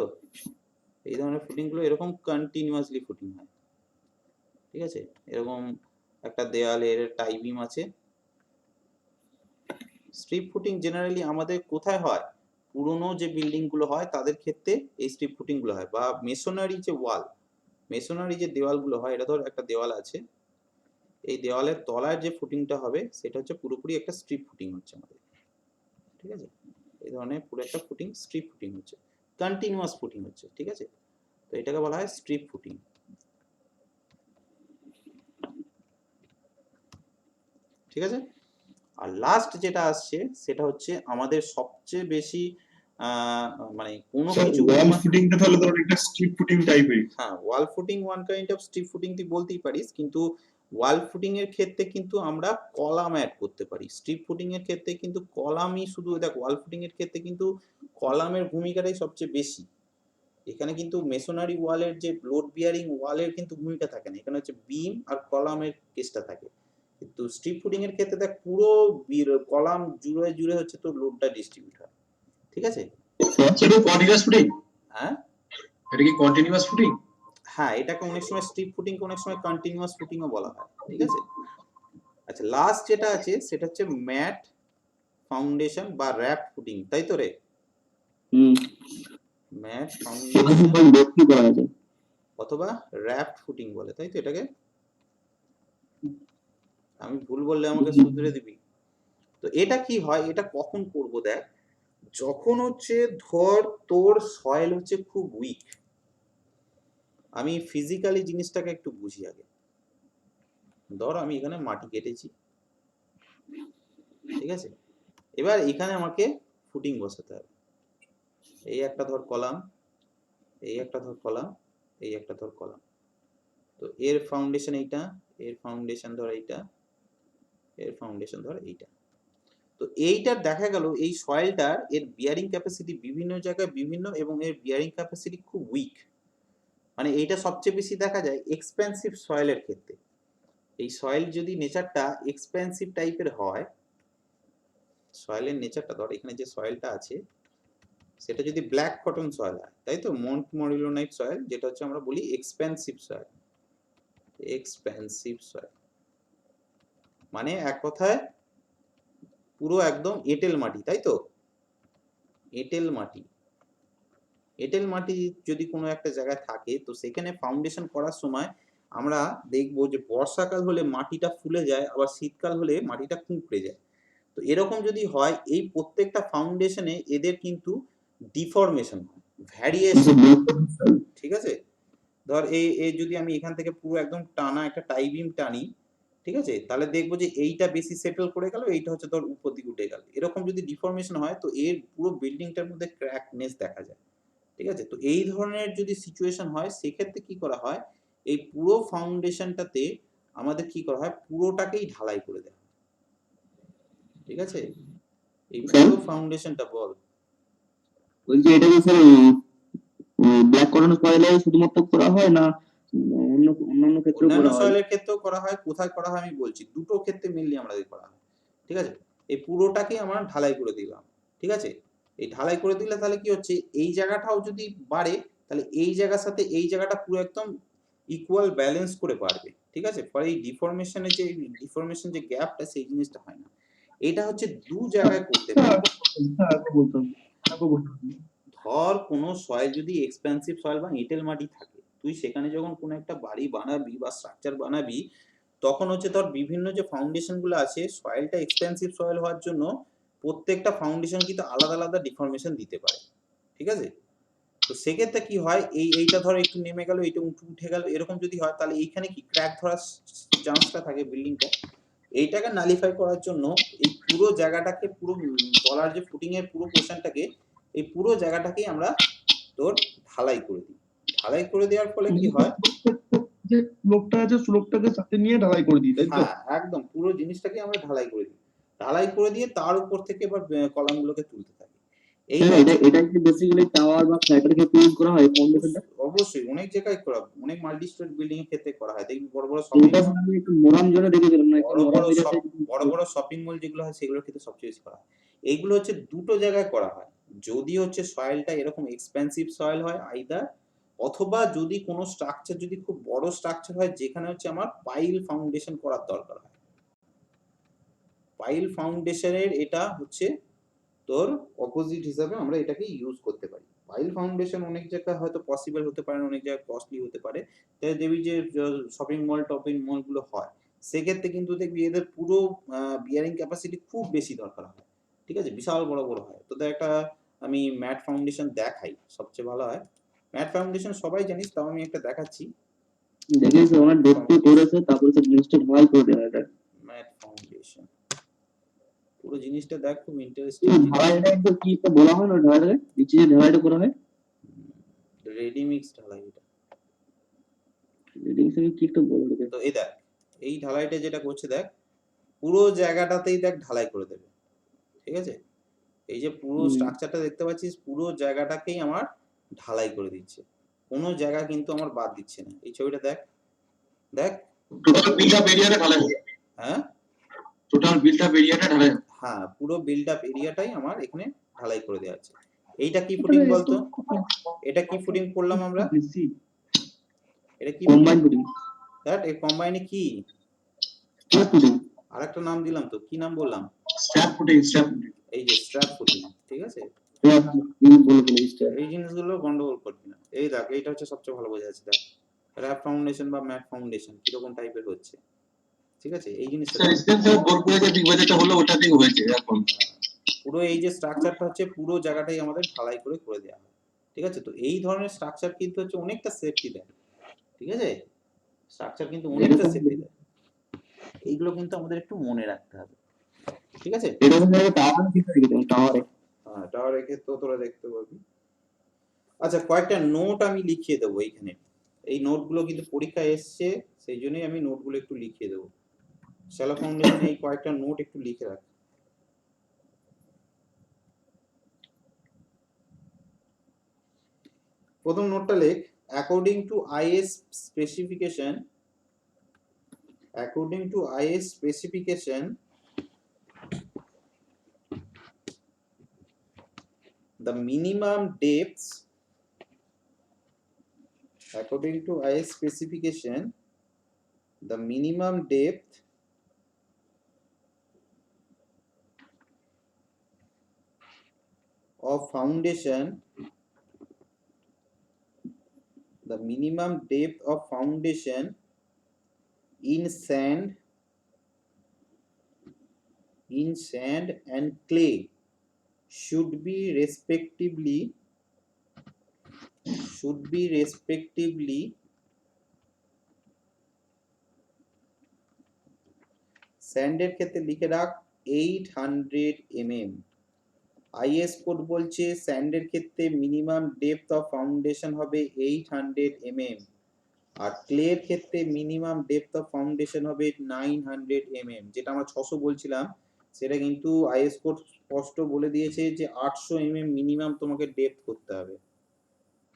এই ধরনের ফুটিং গুলো এরকম কন্টিনিউয়াসলি ফুটিং হয়, ঠিক আছে? এরকম একটা দেয়ালের টাই বিম আছে। স্ট্রিপ ফুটিং জেনারেলি আমাদের কোথায় হয়, পুরনো যে বিল্ডিং গুলো হয় তাদের ক্ষেত্রে এই স্ট্রিপ ফুটিং গুলো হয়, বা মেসোনারি যে ওয়াল, মেসোনারি যে দেওয়ালগুলো হয়, এটা ধর একটা দেওয়াল আছে, এই দেওয়ালের তলার যে ফুটিংটা হবে সেটা হচ্ছে পুরোপুরি একটা স্ট্রিপ ফুটিং হচ্ছে আমাদের, ঠিক আছে? এই ধরনের পুরো একটা ফুটিং স্ট্রিপ ফুটিং হচ্ছে, কন্টিনিউয়াস ফুটিং হচ্ছে, ঠিক আছে? তো এটাকে বলা হয় স্ট্রিপ ফুটিং, ঠিক আছে? আর লাস্ট যেটা আসছে সেটা হচ্ছে আমাদের সবচেয়ে বেশি মানে কোনো স্যার কিছু ওয়াল ফুটিংটা তাহলে ধরুন একটা স্ট্রিপ ফুটিং টাইপের। হ্যাঁ, wall footing one kind of strip footing তুই বলতেই পারিস, কিন্তু ওয়াল ফুটিং এর ক্ষেত্রে কিন্তু আমরা কলাম অ্যাড করতে পারি। স্ট্রিপ ফুটিং এর ক্ষেত্রে কিন্তু কলামই শুধু, দেখ ওয়াল ফুটিং এর ক্ষেত্রে কিন্তু কলামের ভূমিকাটাই সবচেয়ে বেশি। এখানে কিন্তু মেসোনারি ওয়ালের যে লোড বিয়ারিং ওয়ালের কিন্তু ভূমিকা থাকে না, এখানে হচ্ছে বিম আর কলামের কেসটা থাকে। কিন্তু স্ট্রিপ ফুটিং এর ক্ষেত্রে দেখ পুরো কলাম জুড়ে জুড়ে হচ্ছে তোর লোডটা ডিস্ট্রিবিউট হয়, ঠিক আছে? সেটা কন্টিনিউয়াস ফুটিং, হ্যাঁ এটা কি কন্টিনিউয়াস ফুটিং? হ্যাঁ, এটাকে অনেক সময় স্ট্রিপ ফুটিং, অনেক সময় কন্টিনিউয়াস ফুটিংও বলা হয়, ঠিক আছে? আচ্ছা, লাস্ট যেটা আছে সেটা হচ্ছে ম্যাট ফাউন্ডেশন বা র্যাপ ফুটিং, তাই তো রে? ম্যাট ফাউন্ডেশন অথবা র্যাপ ফুটিং বলে, তাই তো এটাকে? আমি ভুল বললে আমাকে শুধরে দিবি। তো এটা কি হয়, এটা কখন করব, দেখ যখন হচ্ছে ধর তোর সয়েল হচ্ছে খুব উইক। আমি ফিজিক্যালি জিনিসটাকে একটু বুঝি আগে। ধর আমি এখানে মাটি কেটেছি, ঠিক আছে? এবার এখানে আমাকে ফুটিং বসাতে হবে। এই একটা ধর কলাম, এই একটা ধর কলাম, এই একটা ধর কলাম। তো এর ফাউন্ডেশন এইটা, এর ফাউন্ডেশন ধর এইটা, এর ফাউন্ডেশন ধর এইটা। তো এইটার দেখা গেল এই সয়েলটার এর বিয়ারিং ক্যাপাসিটি বিভিন্ন জায়গায় বিভিন্ন, এবং এর বিয়ারিং ক্যাপাসিটি খুব উইক। মানে এইটা সবচেয়ে বেশি দেখা যায় এক্সপেন্সিভ সয়েলের ক্ষেত্রে। এই সয়েল যদি নেচারটা এক্সপেন্সিভ টাইপের হয়, সয়েলের নেচারটা ধর এখানে যে সয়েলটা আছে সেটা যদি ব্ল্যাক কটন সয়েল হয়, তাই তো? মন্টমরিলোনাইট সয়েল, যেটা হচ্ছে আমরা বলি এক্সপেন্সিভ সয়েল। এক্সপেন্সিভ সয়েল মানে এক কথায় পুরো একদম এঁটেল মাটি, তাই তো? এঁটেল মাটি, এঁটেল মাটি যদি কোনো একটা জায়গায় থাকে, তো সেখানে ফাউন্ডেশন করার সময় আমরা দেখবো যে বর্ষাকাল হলে মাটিটা ফুলে যায়, আবার শীতকাল হলে মাটিটা কুঁকড়ে যায়। তো এরকম যদি হয়, এই প্রত্যেকটা ফাউন্ডেশনে এদের কিন্তু ডিফরমেশন হয়, ভ্যারিয়েশন, ঠিক আছে? ধর এই যদি আমি এখান থেকে পুরো একদম টানা একটা টাই বিম টানি, ঠিক আছে, তাহলে দেখবো যে এইটা বেশি সেটেল করে গেল, এইটা হচ্ছে ধর উপর দিকে উঠে গেল। এরকম যদি ডিফরমেশন হয় তো এর পুরো বিল্ডিংটার মধ্যে ক্র্যাকনেস দেখা যায়, ঠিক আছে? তো এই ধরনের যদি সিচুয়েশন হয়, সেক্ষেত্রে কি করা হয়, এই পুরো ফাউন্ডেশনটাতে আমাদের কি করা হয়, পুরোটাকেই ঢালাই করে দেওয়া হয়, ঠিক আছে? এই পুরো ফাউন্ডেশনটা বল। বলছি এটা কি স্যার ব্ল্যাক করানো সয়েলে শুধুমাত্র করা হয় না অন্যান্য ক্ষেত্রেও অন্যান্য করা হয়? সয়েলের ক্ষেত্রেও করা হয়, কোথায় করা হয় আমি বলছি, দুটো ক্ষেত্রে মেনলি আমাদের করা হয়, ঠিক আছে? এই পুরোটাকে আমরা ঢালাই করে দিলাম, ঠিক আছে? এই ঢালাই করে দিলে তাহলে কি হচ্ছে, এই জায়গাটাও যদি বাড়ে তাহলে এই জায়গার সাথে এই জায়গাটা পুরো একদম ইকুয়াল ব্যালেন্স করে পারবে, ঠিক আছে? ফলে এই ডিফরমেশন যে গ্যাপটা, সেই জিনিসটা হয় না। এটা হচ্ছে দু জায়গায় করতে পারে। ধর কোনো সয়েল যদি এক্সপেন্সিভ সয়েল বা এঁটেল মাটি থাকে, তুই সেখানে যখন কোনো একটা বাড়ি বানাবি বা স্ট্রাকচার বানাবি, তখন হচ্ছে ধর বিভিন্ন যে ফাউন্ডেশন গুলো আছে, সয়েলটা এক্সপেন্সিভ সয়েল হওয়ার জন্য প্রত্যেকটা ফাউন্ডেশন কিন্তু আলাদা আলাদা ডিফরমেশন দিতে পারে, ঠিক আছে? তো সেক্ষেত্রে কি হয়, এইটা ধর একটু নেমে গেল, এইটা উঠে গেল, এরকম যদি হয় তাহলে এইখানে কি ক্র্যাক ধরার চান্সটা থাকে বিল্ডিংটা। এইটাকে নালিফাই করার জন্য এই পুরো জায়গাটাকে, পুরো তলার যে ফুটিং এর পুরো পোর্শনটাকে, এই পুরো জায়গাটাকেই আমরা তোর ঢালাই করে দিই। ঢালাই করে দেওয়ার ফলে কি হয়, যে স্লোপটা আছে স্লোপটাকে সাথে নিয়ে ঢালাই করে দিই, তাই তো? হ্যাঁ একদম পুরো জিনিসটাকে আমরা ঢালাই করে দিই। ঢালাই করে দিয়ে তার উপর থেকে এবার কলামগুলোকে তুলতে থাকি। এইটা হ্যাঁ, এটা হচ্ছে এটা কি বেসিক্যালি টাওয়ার বা ফ্ল্যাটের ক্ষেত্রে ইউজ করা হয় ফাউন্ডেশনটা? অবশ্যই অনেক জায়গায় করা, অনেক মাল্টি স্টোরি বিল্ডিং এর ক্ষেত্রে করা হয়। দেখবি বড় বড় শপিং এটা আমি একটু মোরাম জোনে দেখেছিলাম না, একটু বড় মোরাম বড় এরিয়াতে। বড় শপিং মল যেগুলো হয়, সেগুলোর ক্ষেত্রে সবচেয়ে বেশি করা হয়। এইগুলো হচ্ছে দুটো জায়গায় করা হয়। যদি হচ্ছে সয়েলটা এরকম এক্সপেন্সিভ সয়েল হয় আইদার, অথবা যদি কোনো স্ট্রাকচার যদি খুব বড় স্ট্রাকচার হয়, যেখানে হচ্ছে আমার পাইল ফাউন্ডেশন করার দরকার হয়। পাইল ফাউন্ডেশনের এটা হচ্ছে তোর অপোজিট হিসাবে আমরা এটাকে ইউজ করতে পারি। পাইল ফাউন্ডেশন অনেক জায়গায় হয়তো পসিবল হতে পারে, অনেক জায়গায় কস্টলি হতে পারে। তাই দেখবি যে শপিং মল টপিং মল গুলো হয়, সেক্ষেত্রে কিন্তু দেখবি এদের পুরো বিয়ারিং ক্যাপাসিটি খুব বেশি দরকার হয়, ঠিক আছে? বিশাল বড় বড় হয়। তোদের একটা আমি ম্যাট ফাউন্ডেশন দেখাই, সবচেয়ে ভালো হয়। ম্যাট ফাউন্ডেশন সবাই জানিস, তাও আমি একটা দেখাচ্ছি। দেখেছি ওনার ডেপথে করেছে, তারপরে সে জিনিসটা ঢালাই করে দেওয়া এটা। ম্যাট ফাউন্ডেশন পুরো জিনিসটা দেখ, খুব ইন্টারেস্টিং জিনিস। ঢালাইটা একটু কি একটা বলা হয় না, ঢালাইটাকে নিচে যে ঢালাইটা করা হয়, রেডি মিক্স ঢালাই এটা। রেডিং হিসেবে কি একটা বলে ওটাকে। তো এই দেখ, এই ঢালাইটা যেটা করছে দেখ, পুরো জায়গাটাতেই দেখ ঢালাই করে দেবে, ঠিক আছে? এই যে পুরো স্ট্রাকচারটা দেখতে পাচ্ছিস, পুরো জায়গাটাকেই আমার ঢালাই করে দিচ্ছে, কোনো জায়গা কিন্তু আমার বাদ দিচ্ছে না। এই ছবিটা দেখ, দেখ। টোটাল বিল্ড আপ এরিয়াটা ঢালাই হবে। হ্যাঁ টোটাল বিল্ড আপ এরিয়াটা ঢালাই হবে। হ্যাঁ, পুরো বিল্ড আপ এরিয়াটাই আমার এখানে ঢালাই করে দেওয়া আছে। এইটা কি ফুটিং বলতো? এটা কি ফুটিং করলাম আমরা? বেশি এটা কি কম্বাইন ফুটিং। দ্যাট এই কম্বাইনে কি স্ট্যাপ ফুটিং। আরেকটা নাম দিলাম তো, কি নাম বললাম? Strap footing, strap footing. এই যে স্ট্র্যাপ ফুটিং, ঠিক আছে? বলে দিলে স্ট্যাপ। এই জিনিসগুলো গন্ডগোল করবি না। এই দেখ, এইটা হচ্ছে সবচেয়ে ভালো বোঝা যাচ্ছে, দেখ র‍্যাপ ফাউন্ডেশন বা ম্যাট ফাউন্ডেশন কিরকম টাইপের হচ্ছে, ঠিক আছে? এই জিনিসটা স্যার স্পেন্সার বোলপুরে যে বিগ বাজারটা হলো ওটাতেই হয়েছে এরকম। পুরো এই যে স্ট্রাকচারটা হচ্ছে, পুরো জায়গাটাই আমাদের ঢালাই করে করে দেওয়া হয়, ঠিক আছে? তো এই ধরনের স্ট্রাকচার কিন্তু হচ্ছে অনেকটা সেফটি দেয়, ঠিক আছে? স্ট্রাকচার কিন্তু অনেকটা সেফটি দেয়। এইগুলো কিন্তু আমাদের একটু মনে রাখতে হবে, ঠিক আছে? এটা হচ্ছে টাওয়ার কি করে গেছে টাওয়ারে। হ্যাঁ, টাওয়ারের ক্ষেত্রে তোরা দেখতে পাবি। আচ্ছা, কয়েকটা নোট আমি লিখিয়ে দেবো এইখানে। এই নোটগুলো কিন্তু পরীক্ষায় এসছে, সেই জন্যই আমি নোটগুলো একটু লিখিয়ে দেবো। শ্যালো ফাউন্ডেশনে এই কয়েকটা নোট একটু লিখে রাখ। প্রথম নোটটা লেখ, according two is specification, according to IS specification, the minimum depths, according to IS specification, the minimum depth of foundation, the minimum depth of foundation in sand in sand and clay should be respectively স্যান্ডের ক্ষেত্রে লিখে রাখ 800 mm। Is code বলছে স্যান্ডের ক্ষেত্রে minimum depth of foundation হবে 800 mm, আর ক্লের ক্ষেত্রে minimum depth of foundation হবে 900 mm। যেটা আমরা 600 বলছিলাম সেটা কিন্তু আইএস কোড স্পষ্ট বলে দিয়েছে যে 800 mm মিনিমাম তোমাকে ডেপথ করতে হবে,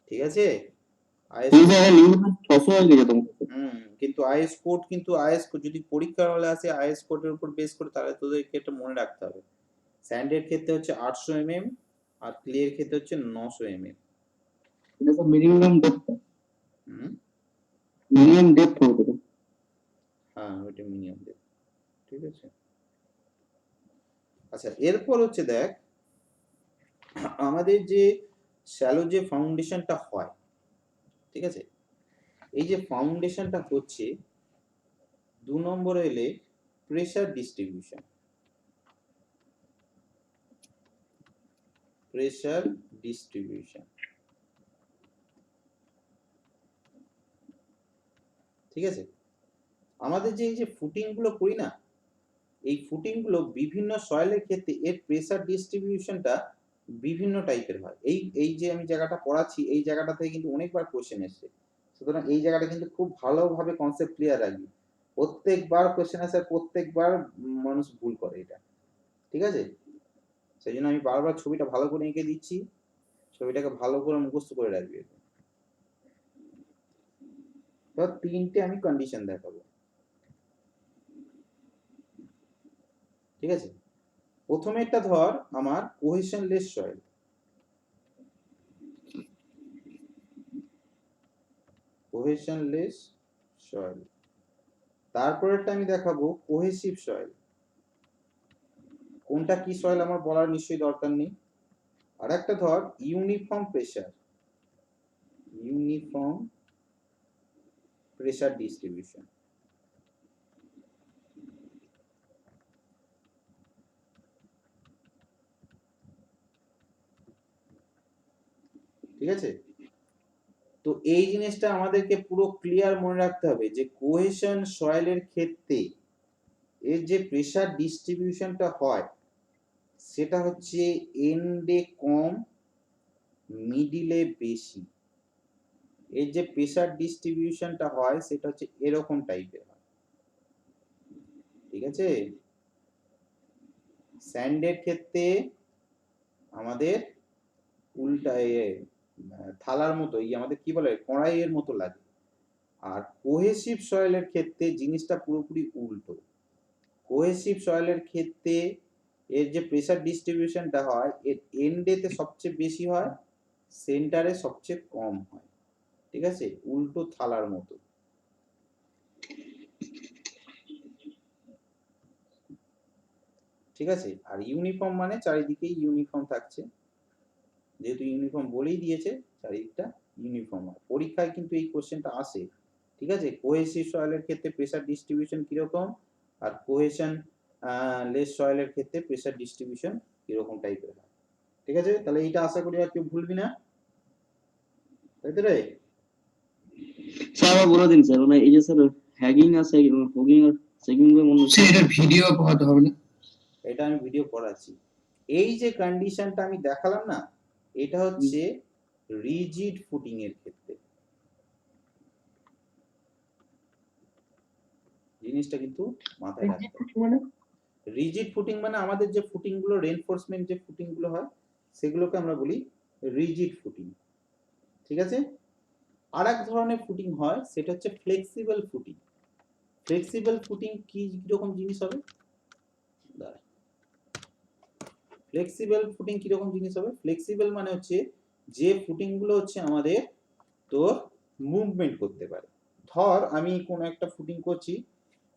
ঠিক আছে? আইএস কিন্তু আইএস কোড যদি পরীক্ষার হলে আসে আইএস কোডের উপর বেস করে, তাহলে তোদেরকে এটা মনে রাখতে হবে। স্যান্ডের ক্ষেত্রে হচ্ছে 800 mm আর ক্লের ক্ষেত্রে হচ্ছে 900 mm। এটা তো মিনিমাম ডেপথ, হুম, মিনিমাম ডেপথ হবে। হ্যাঁ ওইটা মিনিমাম ডেপথ, ঠিক আছে। আচ্ছা, এরপর হচ্ছে দেখ আমাদের যে শ্যালো যে ফাউন্ডেশনটা হয়, ঠিক আছে, এই যে ফাউন্ডেশনটা হচ্ছে 2 নম্বরে এলে প্রেসার ডিস্ট্রিবিউশন। ঠিক আছে, আমাদের যে এই যে ফুটিং গুলো করি না, এই ফুটিং গুলো বিভিন্ন সয়েলের ক্ষেত্রে এর প্রেসার ডিস্ট্রিবিউশনটা বিভিন্ন টাইপের হয়। এই যে আমি জায়গাটা পড়াচ্ছি এই জায়গাটা থেকে কিন্তু অনেকবার কোশ্চেন এসেছে, সুতরাং এই জায়গাটা কিন্তু খুব ভালোভাবে কনসেপ্ট ক্লিয়ার রাখবি। প্রত্যেকবার কোশ্চেন আসে, প্রত্যেকবার মানুষ ভুল করে এটা, ঠিক আছে? সেই জন্য আমি বারবার ছবিটা ভালো করে এঁকে দিচ্ছি, ছবিটাকে ভালো করে মুখস্থ করে রাখবি। এবার 3টে আমি কন্ডিশন দেখাবো, ঠিক আছে? প্রথমেরটা ধর আমার কোহেশনলেস সয়েল, তারপরেরটা আমি দেখাবো কোহেসিভ সয়েল। কোনটা কি সয়েল আমার বলার নিশ্চয়ই দরকার নেই। আর একটা ধর ইউনিফর্ম প্রেসার ডিস্ট্রিবিউশন। ঠিক আছে, তো এই জিনিসটা আমাদেরকে পুরো ক্লিয়ার মনে রাখতে হবে যে কোহেশন সয়েলের ক্ষেত্রে এর যে প্রেসার ডিস্ট্রিবিউশনটা হয় সেটা হচ্ছে এন্ডে কম মিডিলে বেশি। এর যে প্রেসার ডিস্ট্রিবিউশনটা হয় সেটা হচ্ছে এরকম টাইপের হয়, ঠিক আছে? স্যান্ডের ক্ষেত্রে আমাদের উল্টা থালার মতো, আমাদের কি বলে কড়াইয়ের মতো লাগে। আর কোহেসিভ সয়েলের ক্ষেত্রে জিনিসটা পুরোপুরি উল্টো। কোহেসিভ সয়েলের ক্ষেত্রে এর যে প্রেসার ডিস্ট্রিবিউশনটা হয় এর এন্ডেতে সবচেয়ে বেশি হয়, সেন্টারে সবচেয়ে কম হয়, ঠিক আছে? উল্টো থালার মতো। ঠিক আছে, আর ইউনিফর্ম মানে চারিদিকেই ইউনিফর্ম থাকছে, যেহেতু ইউনিফর্ম বলেই দিয়েছে চারিদিকটা ইউনিফর্ম হয়। পরীক্ষায় কিন্তু এই কোশ্চেনটা আসে, ঠিক আছে? কোহেসিভ সয়েলের ক্ষেত্রে প্রেসার ডিস্ট্রিবিউশন কিরকম আর কোহেশন লেস সয়েলের ক্ষেত্রে প্রেসার ডিস্ট্রিবিউশন কিরকম টাইপের হয়, ঠিক আছে? তাহলে এইটা আশা করি আর কেউ ভুলবি না, তাই তো রে? স্যার আবার বলে দিন স্যার, মানে এই যে স্যার হ্যাগিং আছে, হগিং আর সেগিং এর মনে হচ্ছে এটা ভিডিও পাওয়াতে হবে না। এটা আমি ভিডিও করাচ্ছি। এই যে কন্ডিশনটা আমি দেখালাম না, এটা হচ্ছে রিজিড ফুটিং এর ক্ষেত্রে। জিনিসটা কিন্তু মাথায় রাখতে হবে। রিজিড ফুটিং মানে আমাদের যে ফুটিং গুলো রেইনফোর্সমেন্ট যে ফুটিং গুলো হয় সেগুলোকে আমরা বলি রিজিড ফুটিং, ঠিক আছে? আর এক ধরনের ফুটিং হয় সেটা হচ্ছে ফ্লেক্সিবল ফুটিং। ফ্লেক্সিবল ফুটিং কি রকম জিনিস হবে? ফ্লেক্সিবল ফুটিং কি রকম জিনিস হবে? ফ্লেক্সিবল মানে হচ্ছে যে ফুটিং গুলো হচ্ছে আমাদের তোর মুভমেন্ট করতে পারে। ধর আমি কোন একটা ফুটিং করছি,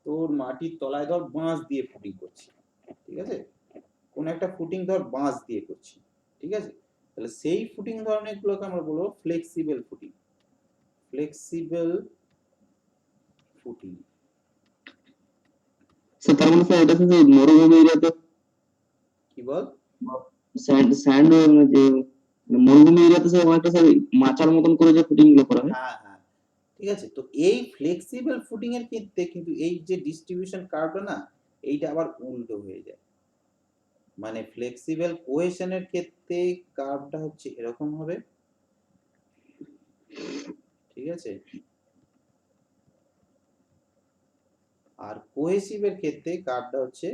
তোর মাটির তলায় ধর বাঁশ দিয়ে ফুটিং করছি, ঠিক আছে? কোন একটা ফুটিং ধর বাঁশ দিয়ে করছি, ঠিক আছে? তাহলে সেই ফুটিং ধরনের গুলোকে আমরা বলবো ফ্লেক্সিবল ফুটিং। স্যার তার মানে স্যার এটা হচ্ছে মরুভূমি এরিয়াতে কি বল? স্যান্ড যে মরুভূমি এরিয়াতে স্যার অনেকটা স্যার মাচার মতন করে যে ফুটিং গুলো করা হয়। হ্যাঁ হ্যাঁ, ঠিক আছে। তো এই ফ্লেক্সিবল ফুটিং এর ক্ষেত্রে কিন্তু এই যে ডিস্ট্রিবিউশন কার্ভটা না, এইটা আবার উল্টো হয়ে যায়। মানে ফ্লেক্সিবল কোহেশনের ক্ষেত্রে কার্ভটা হচ্ছে এরকম হবে, ঠিক আছে। আর কোহেসিভের ক্ষেত্রে কার্ভটা হচ্ছে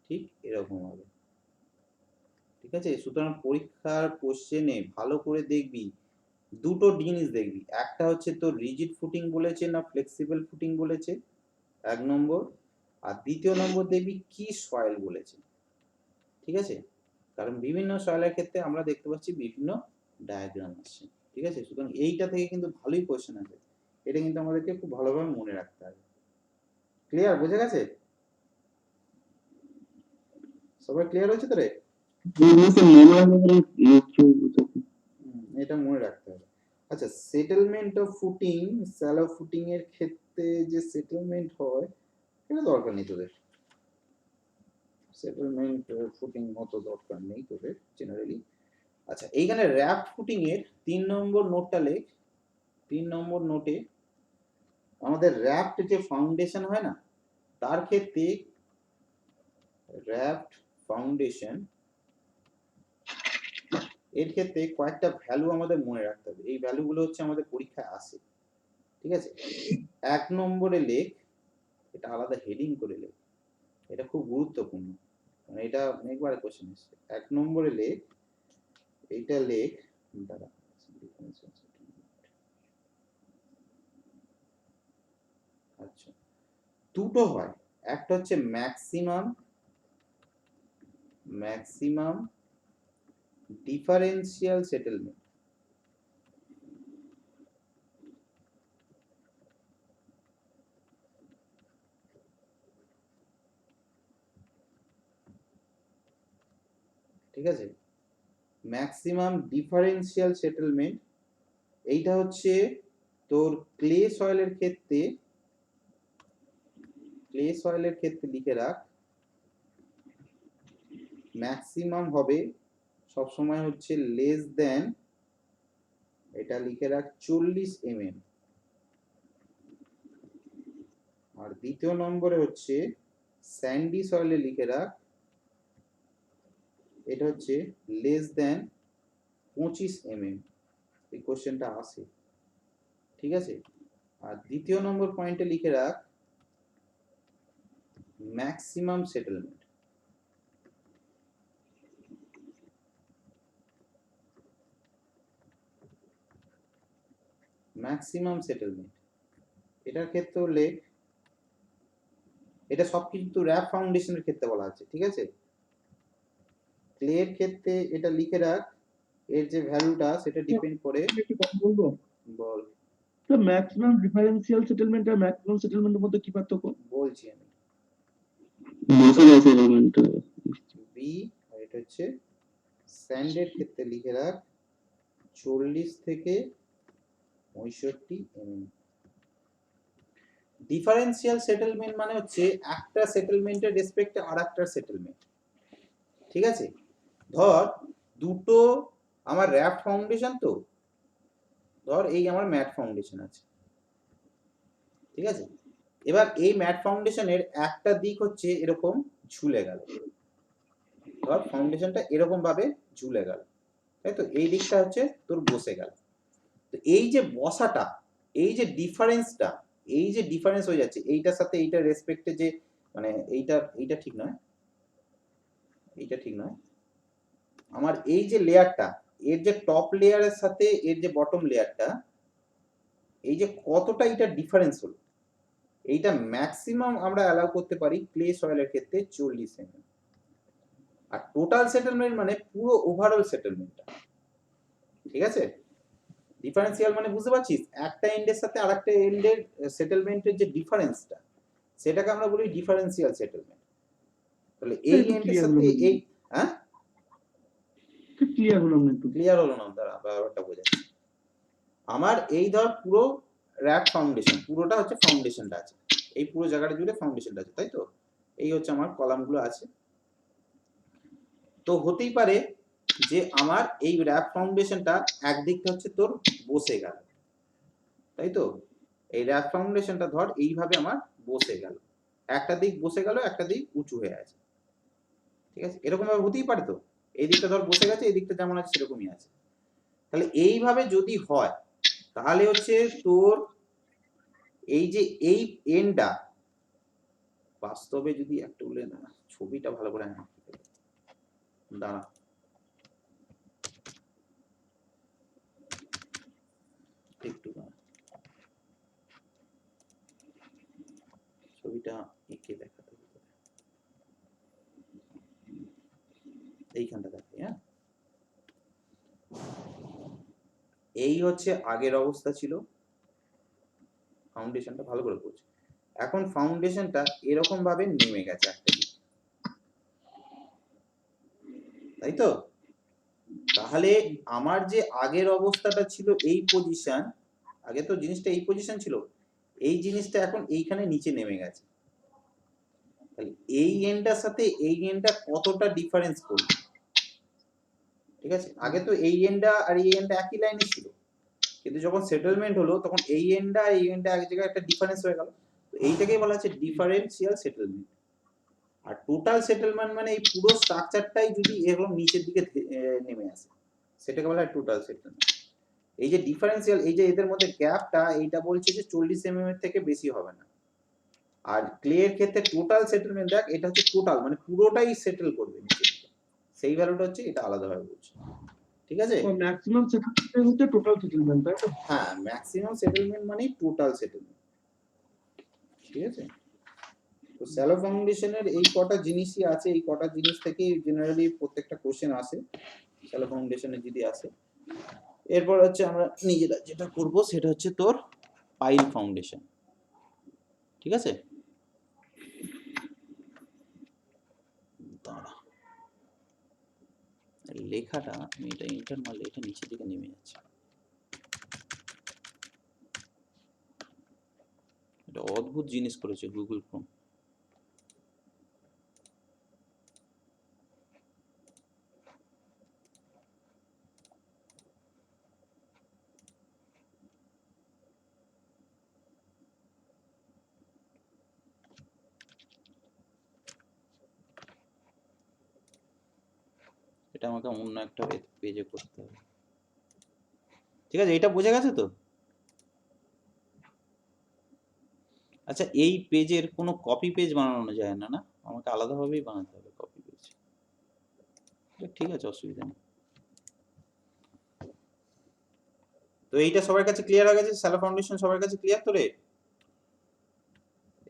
ঠিক এরকম হবে, ঠিক আছে। সুতরাং পরীক্ষার কোশ্চেনে ভালো করে দেখবি, দুটো জিনিস দেখবি, একটা হচ্ছে তোর রিজিড ফুটিং বলেছে না ফ্লেক্সিবল ফুটিং বলেছে, 1 নম্বর। আর দ্বিতীয় নম্বর দেখবি কি সয়েল বলেছে, ঠিক আছে। কারণ বিভিন্ন সয়েলের ক্ষেত্রে আমরা দেখতে পাচ্ছি বিভিন্ন ডায়াগ্রাম আসছে, ঠিক আছে। সুতরাং এইটা থেকে কিন্তু ভালোই কোশ্চেন আসে, এটা কিন্তু আমাদেরকে খুব ভালোভাবে মনে রাখতে হবে। ক্লিয়ার, বোঝা গেছে? সবাই ক্লিয়ার হয়েছে তো রে? এটা মনে রাখতে হবে। আচ্ছা, settlement of footing, shallow footing এর ক্ষেত্রে যে সেটেলমেন্ট হয়, এটা দরকার নেই তোদের। সেটেলমেন্ট ফুটিং অত দরকার নেই তোদের জেনারেলি। আচ্ছা, এইখানে র্যাপ ফুটিং এর 3 নম্বর নোটটা লেখ। 3 নম্বর নোটে আমাদের র্যাপড যে ফাউন্ডেশন হয় না, তার ক্ষেত্রে র্যাপড ফাউন্ডেশন এর ক্ষেত্রে কয়েকটা ভ্যালু আমাদের মনে রাখতে হবে। এই ভ্যালুগুলো হচ্ছে আমাদের পরীক্ষায় আসে, ঠিক আছে। 1 নম্বরে লেখ, এটা আলাদা হেডিং করে লেখ, এটা খুব গুরুত্বপূর্ণ, মানে এটা অনেকবার কোশ্চেন এসেছে। 1 নম্বরে লেখ, এইটা লেখ, দাঁড়া, আচ্ছা, দুটো হয়, একটা হচ্ছে ম্যাক্সিমাম ডিফারেন্সিয়াল সেটেলমেন্ট, ঠিক আছে। ম্যাক্সিমাম ডিফারেন্সিয়াল সেটেলমেন্ট, এইটা হচ্ছে তোর ক্লে সয়েলের ক্ষেত্রে লিখে রাখ, ম্যাক্সিমাম হবে সবসময় হচ্ছে লেস দেন, এটা লিখে রাখ 40 mm। আর দ্বিতীয় নম্বরে হচ্ছে স্যান্ডি সয়েলে লিখে রাখ, এটা হচ্ছে লেস দেন 25 mm। এই কোশ্চেনটা আসে, ঠিক আছে। আর দ্বিতীয় নম্বর পয়েন্টে লিখে রাখ ম্যাক্সিমাম সেটেলমেন্ট, এটার ক্ষেত্রেও লেখ, এটা সব কিন্তু র্যাপ ফাউন্ডেশনের ক্ষেত্রে বলা আছে, ঠিক আছে। ক্লে এর ক্ষেত্রে এটা লিখে রাখ, এর যে ভ্যালুটা সেটা ডিপেন্ড করে। একটু কথা বলবো? বল। তো ম্যাক্সিমাম ডিফারেন্সিয়াল সেটেলমেন্ট আর ম্যাক্সিমাম সেটেলমেন্টের মধ্যে কি পার্থক্য? বলছি আমি, সেটেলমেন্ট বি, আর এটা হচ্ছে স্যান্ডের ক্ষেত্রে লিখে রাখ 40 থেকে 65 mm। ডিফারেন্সিয়াল সেটেলমেন্ট মানে হচ্ছে একটা সেটেলমেন্টের রেসপেক্টে আরেকটা সেটেলমেন্ট, ঠিক আছে। ধর দুটো আমার র্যাপ ফাউন্ডেশন, তো ধর এই আমার ম্যাট ফাউন্ডেশন আছে, ঠিক আছে। এবার এই ম্যাট ফাউন্ডেশনের একটা দিক হচ্ছে এরকম ঝুলে গেল, ধর ফাউন্ডেশনটা এরকম ভাবে ঝুলে গেল, তাই তো, এই দিকটা হচ্ছে তোর বসে গেল। তো এই যে বসাটা, এই যে ডিফারেন্সটা, এই যে ডিফারেন্স হয়ে যাচ্ছে এইটার সাথে এইটার রেসপেক্টে, যে মানে এইটা ঠিক নয়, এইটা ঠিক নয়। আমার এই যে লেয়ারটা, এর যে টপ লেয়ারের সাথে এর যে বটম লেয়ারটা, এই যে কতটা এটা ডিফারেন্স হলো, এইটা ম্যাক্সিমাম আমরা অ্যালাউ করতে পারি ক্লে সয়েলের ক্ষেত্রে 40 mm। আর টোটাল সেটেলমেন্ট মানে পুরো ওভারঅল সেটেলমেন্টটা, ঠিক আছে। ডিফারেন্সিয়াল মানে বুঝতে পারছিস, একটা এন্ডের সাথে আরেকটা এন্ডের সেটেলমেন্টের যে ডিফারেন্সটা, সেটাকে আমরা বলি ডিফারেন্সিয়াল সেটেলমেন্ট। তাহলে এই এন্ডের সাথে এই, হ্যাঁ ক্লিয়ার হলো না একটু? ক্লিয়ার হলো না, দাঁড়া ব্যাপারটা বোঝাচ্ছি। আমার এই ধর পুরো র্যাক ফাউন্ডেশন, পুরোটা হচ্ছে ফাউন্ডেশনটা আছে, এই পুরো জায়গাটা জুড়ে ফাউন্ডেশনটা আছে, তাই তো। এই হচ্ছে আমার কলামগুলো আছে। তো হতেই পারে যে আমার এই র্যাপ ফাউন্ডেশনটা একদিকটা হচ্ছে তোর বসে গেল, তাই তো? এই র্যাপ ফাউন্ডেশনটা ধর এইভাবে আমার বসে গেল, একটা দিক বসে গেল, একটা দিক উঁচু হয়ে আছে, ঠিক আছে? এরকম ভাবে হতেই পারে তো, এই দিকটা ধর বসে গেছে, এই দিকটা যেমন আছে সেরকমই আছে। তাহলে এইভাবে যদি হয় তাহলে হচ্ছে তোর এই যে এই এন্ডটা বাস্তবে যদি একটু বলে না, ছবিটা ভালো করে না, দাঁড়া একটু দাঁড়া, ছবিটা এঁকে দেখাতে হবে, এইখানটা দেখাই। হ্যাঁ, এই হচ্ছে আগের অবস্থা ছিল, ফাউন্ডেশনটা ভালো করে করছে, এখন ফাউন্ডেশনটা এরকম ভাবে নেমে গেছে একটা দিক, তাই তো? তাহলে আমার যে আগের অবস্থাটা ছিল এই পজিশন, আগে তো জিনিসটা এই পজিশন ছিল, এই জিনিসটা এখন এইখানে নিচে নেমে গেছে। তাহলে এই এন্ডটার সাথে এই এন্ডটা কতটা ডিফারেন্স করবে, ঠিক আছে? আগে তো এই এন্ডটা আর এই এন্ডটা একই লাইনে ছিল, কিন্তু যখন সেটেলমেন্ট হলো তখন এই এন্ডটা এই এন্ডটা এক জায়গায় একটা ডিফারেন্স হয়ে গেল, তো এইটাকেই বলা হচ্ছে ডিফারেন্সিয়াল সেটেলমেন্ট। আর টোটাল সেটেলমেন্ট মানে এই পুরো স্ট্রাকচারটাই যদি এরকম নিচের দিকে নেমে আসে, সেটাকে বলা হয় টোটাল সেটেলমেন্ট। এই যে ডিফারেন্সিয়াল, এই যে এদের মধ্যে গ্যাপটা, এইটা বলছে যে 40 mm এর থেকে বেশি হবে না। আর ক্লে এর ক্ষেত্রে টোটাল সেটেলমেন্ট, দেখ এটা হচ্ছে টোটাল, মানে পুরোটাই সেটেল করবে নিচে, সেই ভ্যালুটা হচ্ছে এটা আলাদাভাবে বলছে, ঠিক আছে? ম্যাক্সিমাম সেটেলমেন্ট হচ্ছে টোটাল সেটেলমেন্ট, তাই তো? হ্যাঁ, ম্যাক্সিমাম সেটেলমেন্ট মানে টোটাল সেটেলমেন্ট, ঠিক আছে? তো স্যালো ফাউন্ডেশনের এই কটা জিনিসই আছে, এই কটা জিনিস থেকেই জেনারেলি প্রত্যেকটা কোশ্চেন আসে স্যালো ফাউন্ডেশনে যদি আসে। এরপর হচ্ছে আমরা নিজেরা যেটা করব সেটা হচ্ছে তোর পাইল ফাউন্ডেশন, ঠিক আছে? দাঁড়া, লেখাটা আমি এটা ইন্টার মারলে এটা নিচের দিকে নেমে যাচ্ছে, এটা অদ্ভুত জিনিস করেছে গুগল ক্রোম। এটা আমাকে অন্য একটা পেজে করতে হবে, ঠিক আছে? এটা বোঝা গেছে তো? আচ্ছা, এই পেজের কোনো কপি পেজ বানানো যায় না, না আমাকে আলাদাভাবেই বানাতে হবে কপি পেজ, ঠিক আছে, অসুবিধা নেই। তো এইটা সবার কাছে ক্লিয়ার হয়ে গেছে, স্যালো ফাউন্ডেশন সবার কাছে ক্লিয়ার তো রে?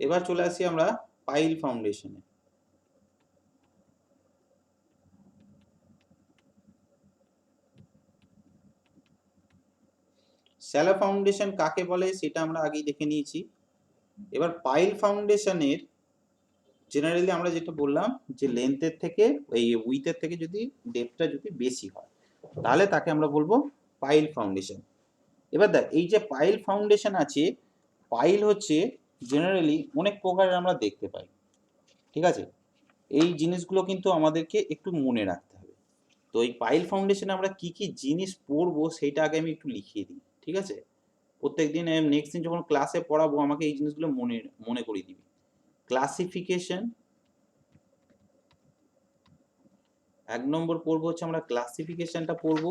এবার চলে আসি আমরা পাইল ফাউন্ডেশনে। স্যালো ফাউন্ডেশন কাকে বলে সেটা আমরা আগেই দেখে নিয়েছি। এবার পাইল ফাউন্ডেশনের জেনারেলি আমরা যেটা বললাম যে লেন্থের থেকে এই উইথের থেকে যদি ডেপথটা যদি বেশি হয় তাহলে তাকে আমরা বলবো পাইল ফাউন্ডেশন। এবার দেখ, এই যে পাইল ফাউন্ডেশন আছে, পাইল হচ্ছে জেনারেলি অনেক প্রকারের আমরা দেখতে পাই, ঠিক আছে? এই জিনিসগুলো কিন্তু আমাদেরকে একটু মনে রাখতে হবে। তো এই পাইল ফাউন্ডেশনে আমরা কি কি জিনিস পড়বো সেটা আগে আমি একটু লিখিয়ে দিই, ঠিক আছে? প্রত্যেকদিন নেক্সট দিন যখন ক্লাসে পড়াবো আমাকে এই জিনিসগুলো মনে করিয়ে দিবি। ক্লাসিফিকেশন, 1 নম্বর পড়বো হচ্ছে আমরা ক্লাসিফিকেশনটা পড়বো।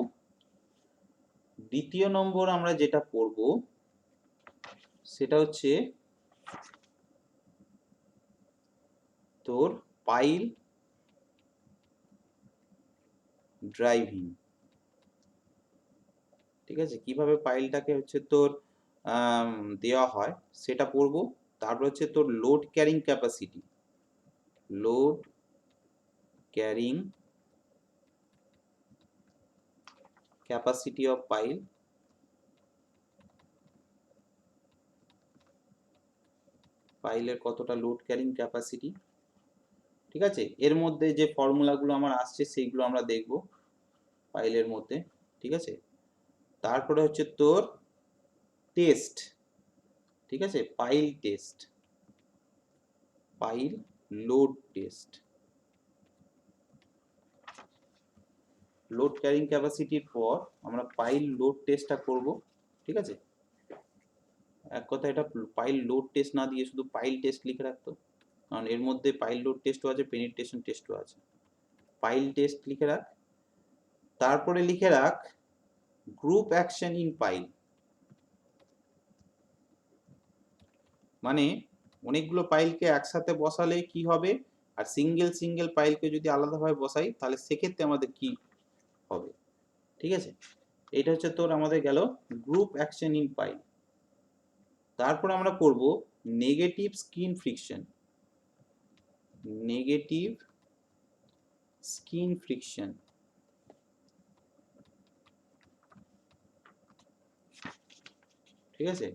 দ্বিতীয় নম্বর আমরা যেটা পড়বো সেটা হচ্ছে তোর পাইল ড্রাইভিং, ঠিক আছে? কিভাবে পাইলটাকে হচ্ছে তোর দেওয়া হয় সেটা পড়বো। তারপর হচ্ছে তোর load carrying capacity, load carrying capacity of pile, পাইলের কতটা লোড ক্যারিং ক্যাপাসিটি, ঠিক আছে? এর মধ্যে যে ফর্মুলাগুলো আমার আসছে সেইগুলো আমরা দেখব পাইলের মধ্যে, ঠিক আছে? তারপরে হচ্ছে তোর টেস্ট, ঠিক আছে? Pile test, pile load test, load carrying ক্যাপাসিটির পর আমরা পাইল লোড টেস্টটা করব, ঠিক আছে। এক কথা এটা পাইল লোড টেস্ট না দিয়ে শুধু পাইল টেস্ট লিখে রাখতো, কারণ এর মধ্যে পাইল লোড টেস্টও আছে, পেনিট্রেশন টেস্টও আছে। পাইল টেস্ট লিখে রাখ, তারপরে লিখে রাখ গ্রুপ অ্যাকশন ইন পাইল, মানে অনেকগুলো পাইলকে একসাথে বসালে কি হবে, আর সিঙ্গেল সিঙ্গেল পাইলকে যদি আলাদাভাবে বসাই তাহলে সেক্ষেত্রে আমাদের কি হবে, ঠিক আছে। এটা হচ্ছে তোর আমাদের গেল গ্রুপ অ্যাকশন ইন পাইল। তারপর আমরা করব negative skin friction, negative skin friction, ঠিক আছে।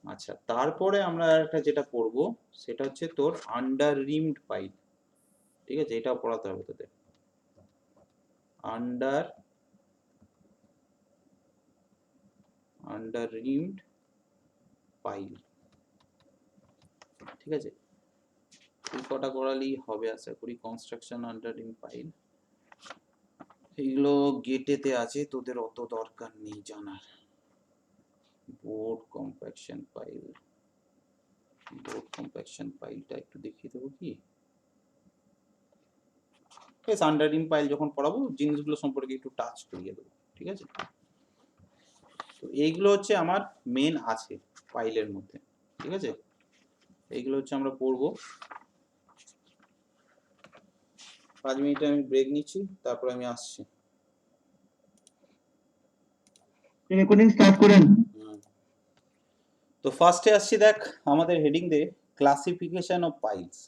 আচ্ছা, তারপরে আমরা একটা যেটা পড়ব সেটা হচ্ছে তোর আন্ডার রিমড পাইল, ঠিক আছে, এটাও পড়াতে হবে তোদের। আন্ডার রিমড পাইল, ঠিক আছে। এই কটা করালেই হবে আশা করি। কনস্ট্রাকশন আন্ডার রিম পাইল এগুলো গেটেতে আছে, তোদের অত দরকার নেই জানার। Bored compaction pile, bored compaction পাইলটা একটু দেখিয়ে দেবো কি, বেশ আন্ডার রিম পাইল যখন পড়াবো জিনিসগুলো সম্পর্কে একটু টাচ করিয়ে দেবো, ঠিক আছে। তো এইগুলো হচ্ছে আমার মেন আছে পাইলের মধ্যে, ঠিক আছে। এইগুলো হচ্ছে আমরা পড়বো। 5 মিনিট আমি ব্রেক নিচ্ছি, তারপর আমি আসছি। রেকর্ডিং স্টার্ট করেন। তো ফার্স্টে আসছি, দেখ আমাদের heading the classification of piles.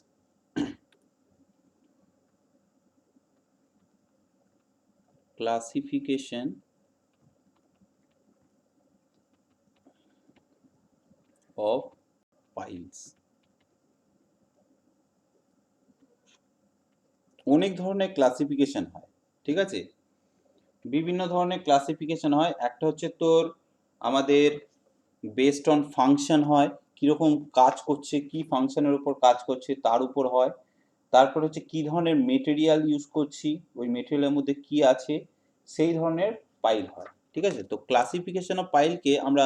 Classification of piles. অনেক ধরনের ক্লাসিফিকেশন হয়, ঠিক আছে, বিভিন্ন ধরনের ক্লাসিফিকেশন হয়। একটা হচ্ছে তোর আমাদের বেসড অন ফাংশন হয়, কীরকম কাজ করছে, কি ফাংশনের উপর কাজ করছে তার উপর হয়। তারপর হচ্ছে কি ধরনের মেটেরিয়াল ইউজ করছি, ওই মেটেরিয়ালের মধ্যে কি আছে, সেই ধরনের পাইল হয়, ঠিক আছে। তো ক্লাসিফিকেশন অফ পাইলকে আমরা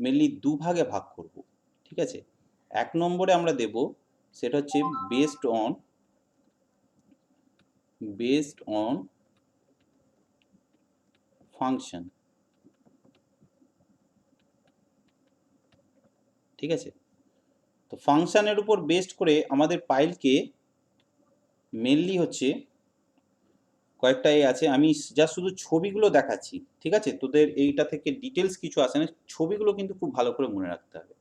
মেনলি দুভাগে ভাগ করব, ঠিক আছে। এক নম্বরে আমরা দেব সেটা হচ্ছে বেসড অন ফাংশন, ঠিক আছে। তো ফাংশনের উপর বেসড করে আমাদের পাইলকে মেনলি হচ্ছে কয়েকটা আছে, আমি যা শুধু ছবিগুলো দেখাচ্ছি, ঠিক আছে, তোদের এইটা থেকে ডিটেলস কিছু আসে না, ছবিগুলো কিন্তু খুব ভালো করে মনে রাখতে হবে।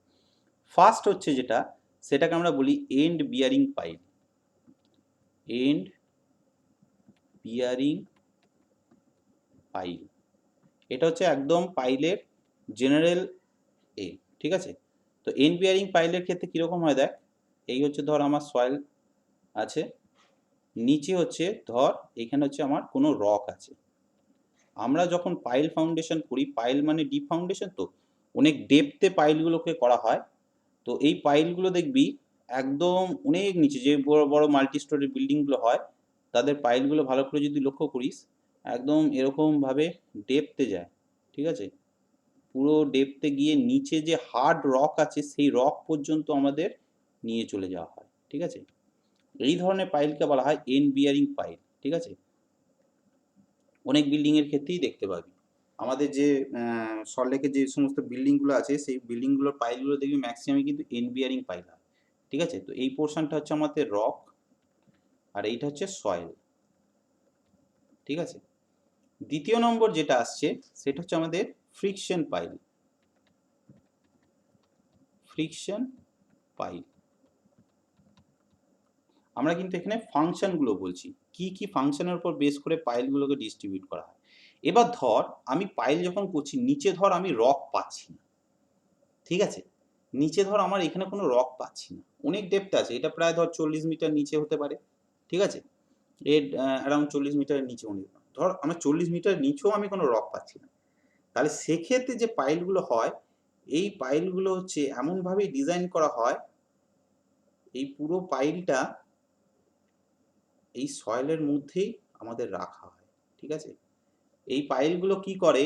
ফার্স্ট হচ্ছে যেটা, সেটাকে আমরা বলি end bearing pile, end bearing pile. এটা হচ্ছে একদম পাইলের জেনারেল এ, ঠিক আছে। তো এন্ড বিয়ারিং পাইলের ক্ষেত্রে কীরকম হয় দেখ, এই হচ্ছে ধর আমার সয়েল আছে, নিচে হচ্ছে ধর এখানে হচ্ছে আমার কোনো রক আছে। আমরা যখন পাইল ফাউন্ডেশন করি, পাইল মানে ডিপ ফাউন্ডেশন, তো অনেক ডেপথে পাইলগুলোকে করা হয়। তো এই পাইলগুলো দেখবি একদম অনেক নিচে, যে বড় বড় মাল্টি স্টোরি বিল্ডিংগুলো হয় তাদের পাইলগুলো ভালো করে যদি লক্ষ্য করিস একদম এরকমভাবে ডেপথে যায়, ঠিক আছে। পুরো ডেপথে গিয়ে নিচে যে হার্ড রক আছে সেই রক পর্যন্ত আমাদের নিয়ে চলে যাওয়া হয়, ঠিক আছে। এই ধরনের পাইলকে বলা হয় এন্ড বিয়ারিং পাইল, ঠিক আছে। অনেক বিল্ডিংয়ের ক্ষেত্রেই দেখতে পাবি, আমাদের যে সল্টলেকের যে সমস্ত বিল্ডিংগুলো আছে সেই বিল্ডিংগুলোর পাইলগুলো দেখবি ম্যাক্সিমামই কিন্তু এন্ড বিয়ারিং পাইল হয়, ঠিক আছে। তো এই পোর্শনটা হচ্ছে আমাদের রক আর এইটা হচ্ছে সয়েল, ঠিক আছে। দ্বিতীয় নম্বর যেটা আসছে সেটা হচ্ছে আমাদের ফ্রিকশন পাইল, ফ্রিকশন পাইল। আমরা কিন্তু এখানে ফাংশনগুলো বলছি, কি কি ফাংশনের উপর বেস করে পাইলগুলোকে ডিস্ট্রিবিউট করা হয়। এবার ধর আমি পাইল যখন করছি, নিচে ধর আমি রক পাচ্ছি না, ঠিক আছে, নিচে ধর আমার এখানে কোনো রক পাচ্ছি না, অনেক ডেপথ আছে, এটা প্রায় ধর 40 মিটার নিচে হতে পারে, ঠিক আছে, এর অ্যারাউন্ড 40 মিটারের নিচে ধর আমার 40 মিটার নিচেও আমি কোনো রক পাচ্ছি না। তাহলে সেক্ষেত্রে যে পাইলগুলো হয়, এই পাইলগুলো হচ্ছে এমনভাবেই ডিজাইন করা হয়, এই পুরো পাইলটা এই সয়েলের মধ্যেই আমাদের রাখা হয়, ঠিক আছে? এই পাইলগুলো কি করে,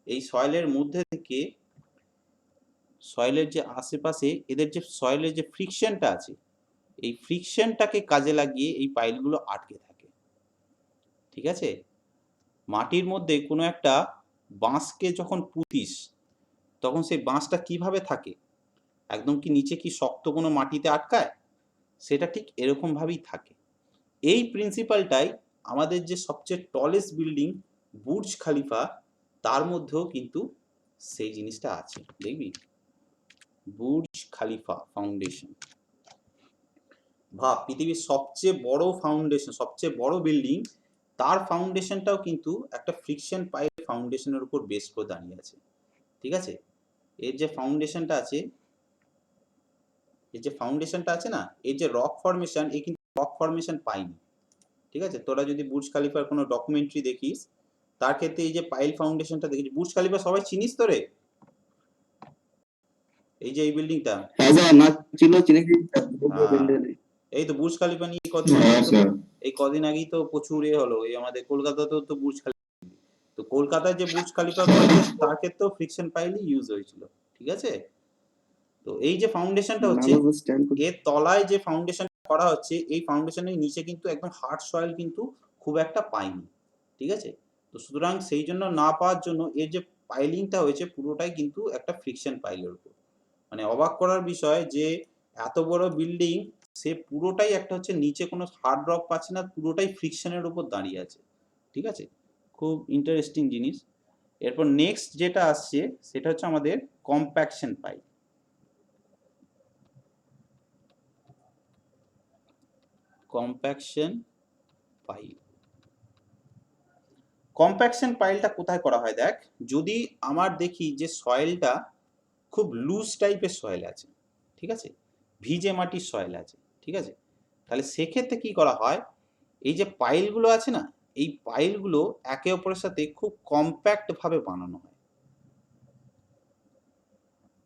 এই সয়েলের মধ্যে থেকে সয়েলের যে আশেপাশে এদের যে সয়েলের যে ফ্রিকশনটা আছে, এই ফ্রিকশনটাকে কাজে লাগিয়ে এই পাইলগুলো আটকে থাকে। ঠিক আছে? মাটির মধ্যে কোনো একটা বাঁশকে যখন পুঁতিস, তখন সেই বাঁশটা কিভাবে থাকে? একদম কি নিচে কি শক্ত কোনো মাটিতে আটকায়? সেটা ঠিক এরকম ভাবেই থাকে। এই প্রিন্সিপালটাই আমাদের যে সবচেয়ে টলেস্ট বিল্ডিং বুর্জ খালিফা, তার মধ্যেও কিন্তু সেই জিনিসটা আছে। দেখবি, বুর্জ খালিফা ফাউন্ডেশন, ভাব পৃথিবীর সবচেয়ে বড় ফাউন্ডেশন, সবচেয়ে বড় বিল্ডিং, তার ফাউন্ডেশনটাও কিন্তু একটা ফ্রিকশন পাইপ ফাউন্ডেশনের উপর বেস করে দাঁড়িয়ে আছে। ঠিক আছে? এর যে ফাউন্ডেশনটা আছে, না, এর যে রক ফরমেশন, এ কিন্তু রক ফরমেশন পাইনি। ঠিক আছে? তোরা যদি বুর্জ খালিফার কোনো ডকুমেন্টারি দেখিস, তার ক্ষেত্রে এই যে পাইল ফাউন্ডেশনটা দেখিস, বুর্জ খালিফা সবাই চিনিস তো রে? এই যে এই বিল্ডিংটা, হ্যাঁ স্যার, না ছিল চিনেছি। এই তো বুর্জ খালিফা নিয়ে এই কদিন আগেই তো প্রচুর হলো, এই আমাদের কলকাতাতেও তো বুর্জ খালিফা। তো কলকাতায় যে বুর্জ খালিফা করেছে তার ক্ষেত্রেও ফ্রিকশন পাইলই ইউজ হয়েছিল। ঠিক আছে? তো এই যে ফাউন্ডেশনটা হচ্ছে, এর তলায় যে ফাউন্ডেশন করা হচ্ছে, এই ফাউন্ডেশনের নিচে কিন্তু একদম হার্ড সয়েল কিন্তু খুব একটা পাইনি। ঠিক আছে? তো সুতরাং সেই জন্য না পাওয়ার জন্য এর যে পাইলিংটা হয়েছে পুরোটাই কিন্তু একটা ফ্রিকশন পাইলের উপর। মানে অবাক করার বিষয় যে এত বড় বিল্ডিং, সে পুরোটাই একটা হচ্ছে নিচে কোনো হার্ড রক পাচ্ছে না, পুরোটাই ফ্রিকশনের উপর দাঁড়িয়ে আছে। ঠিক আছে? খুব ইন্টারেস্টিং জিনিস। এরপর নেক্সট যেটা আসছে সেটা হচ্ছে আমাদের compaction pile. Compaction pile, compaction পাইলটা কোথায় করা হয়? দেখ, যদি আমার দেখি যে সয়েলটা খুব লুজ টাইপের সয়েল আছে, ঠিক আছে, ভিজে মাটির সয়েল আছে, ঠিক আছে, তাহলে সেক্ষেত্রে কি করা হয়, এই যে পাইলগুলো আছে না, এই পাইলগুলো একে অপরের সাথে খুব কম্প্যাক্ট ভাবে বানানো হয়,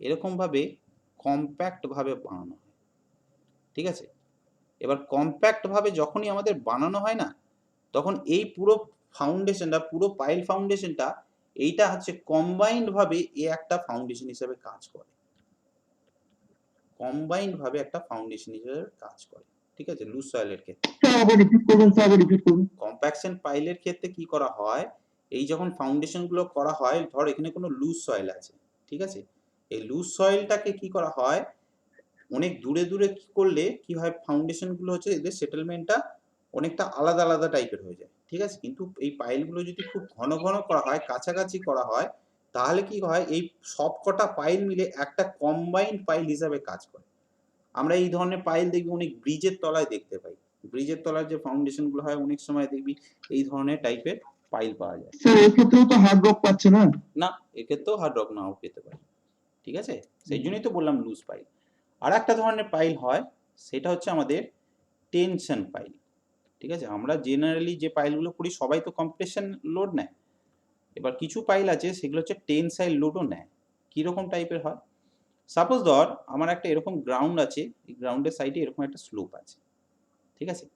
এরকম ভাবে কম্প্যাক্ট ভাবে বানানো হয়। ঠিক আছে? এবার কম্প্যাক্ট ভাবে যখনই আমাদের বানানো হয় না, তখন এই পুরো ফাউন্ডেশনটা, পুরো পাইল ফাউন্ডেশনটা, এইটা হচ্ছে কম্বাইন্ড ভাবে একটা ফাউন্ডেশন হিসেবে কাজ করে। কম্বাইন্ড ভাবে একটা ফাউন্ডেশন হিসেবে কাজ করে। ঠিক আছে? লুজ সয়েলের ক্ষেত্রে। কম্প্যাকশন পাইলের ক্ষেত্রে কি করা হয়, এই যখন ফাউন্ডেশন গুলো করা হয়, ধর এখানে কোনো লুজ সয়েল আছে, ঠিক আছে, এই লুজ সয়েলটাকে কি করা হয়, অনেক দূরে দূরে কি করলে কি হয়, ফাউন্ডেশন গুলো হচ্ছে এদের সেটেলমেন্টটা অনেকটা আলাদা আলাদা টাইপের হয়ে যায়। ঠিক আছে? কিন্তু এই পাইলগুলো যদি খুব ঘন ঘন করা হয়, কাছাকাছি করা হয়, তাহলে কি হয়, এই সবকটা পাইল মিলে একটা কম্বাইন্ড পাইল হিসাবে কাজ করে। আমরা এই ধরনের পাইল দেখবি অনেক ব্রিজের তলায় দেখতে পাই। ব্রিজের তলায় যে ফাউন্ডেশন গুলো হয়, অনেক সময় দেখবি এই ধরনের টাইপের পাইল পাওয়া যায়। স্যার এর ক্ষেত্রেও তো হার্ড রক পাচ্ছে না? না, এক্ষেত্রেও হার্ড রক নাও পেতে পারে। ঠিক আছে? সেই জন্যই তো বললাম লুজ পাইল। আর একটা ধরনের পাইল হয়, সেটা হচ্ছে আমাদের টেনশন পাইল। ঠিক আছে? আমরা জেনারেলি যে পাইলগুলো করি সবাই তো কম্প্রেশন লোড নেয়। এবার কিছু পাইল আছে সেগুলো হচ্ছে টেনসাইল লোডও নেয়। কিরকম টাইপের হয়? সাপোজ ধর আমার একটা এরকম গ্রাউন্ড আছে, এই গ্রাউন্ডের সাইডে এরকম একটা স্লোপ আছে। ঠিক আছে?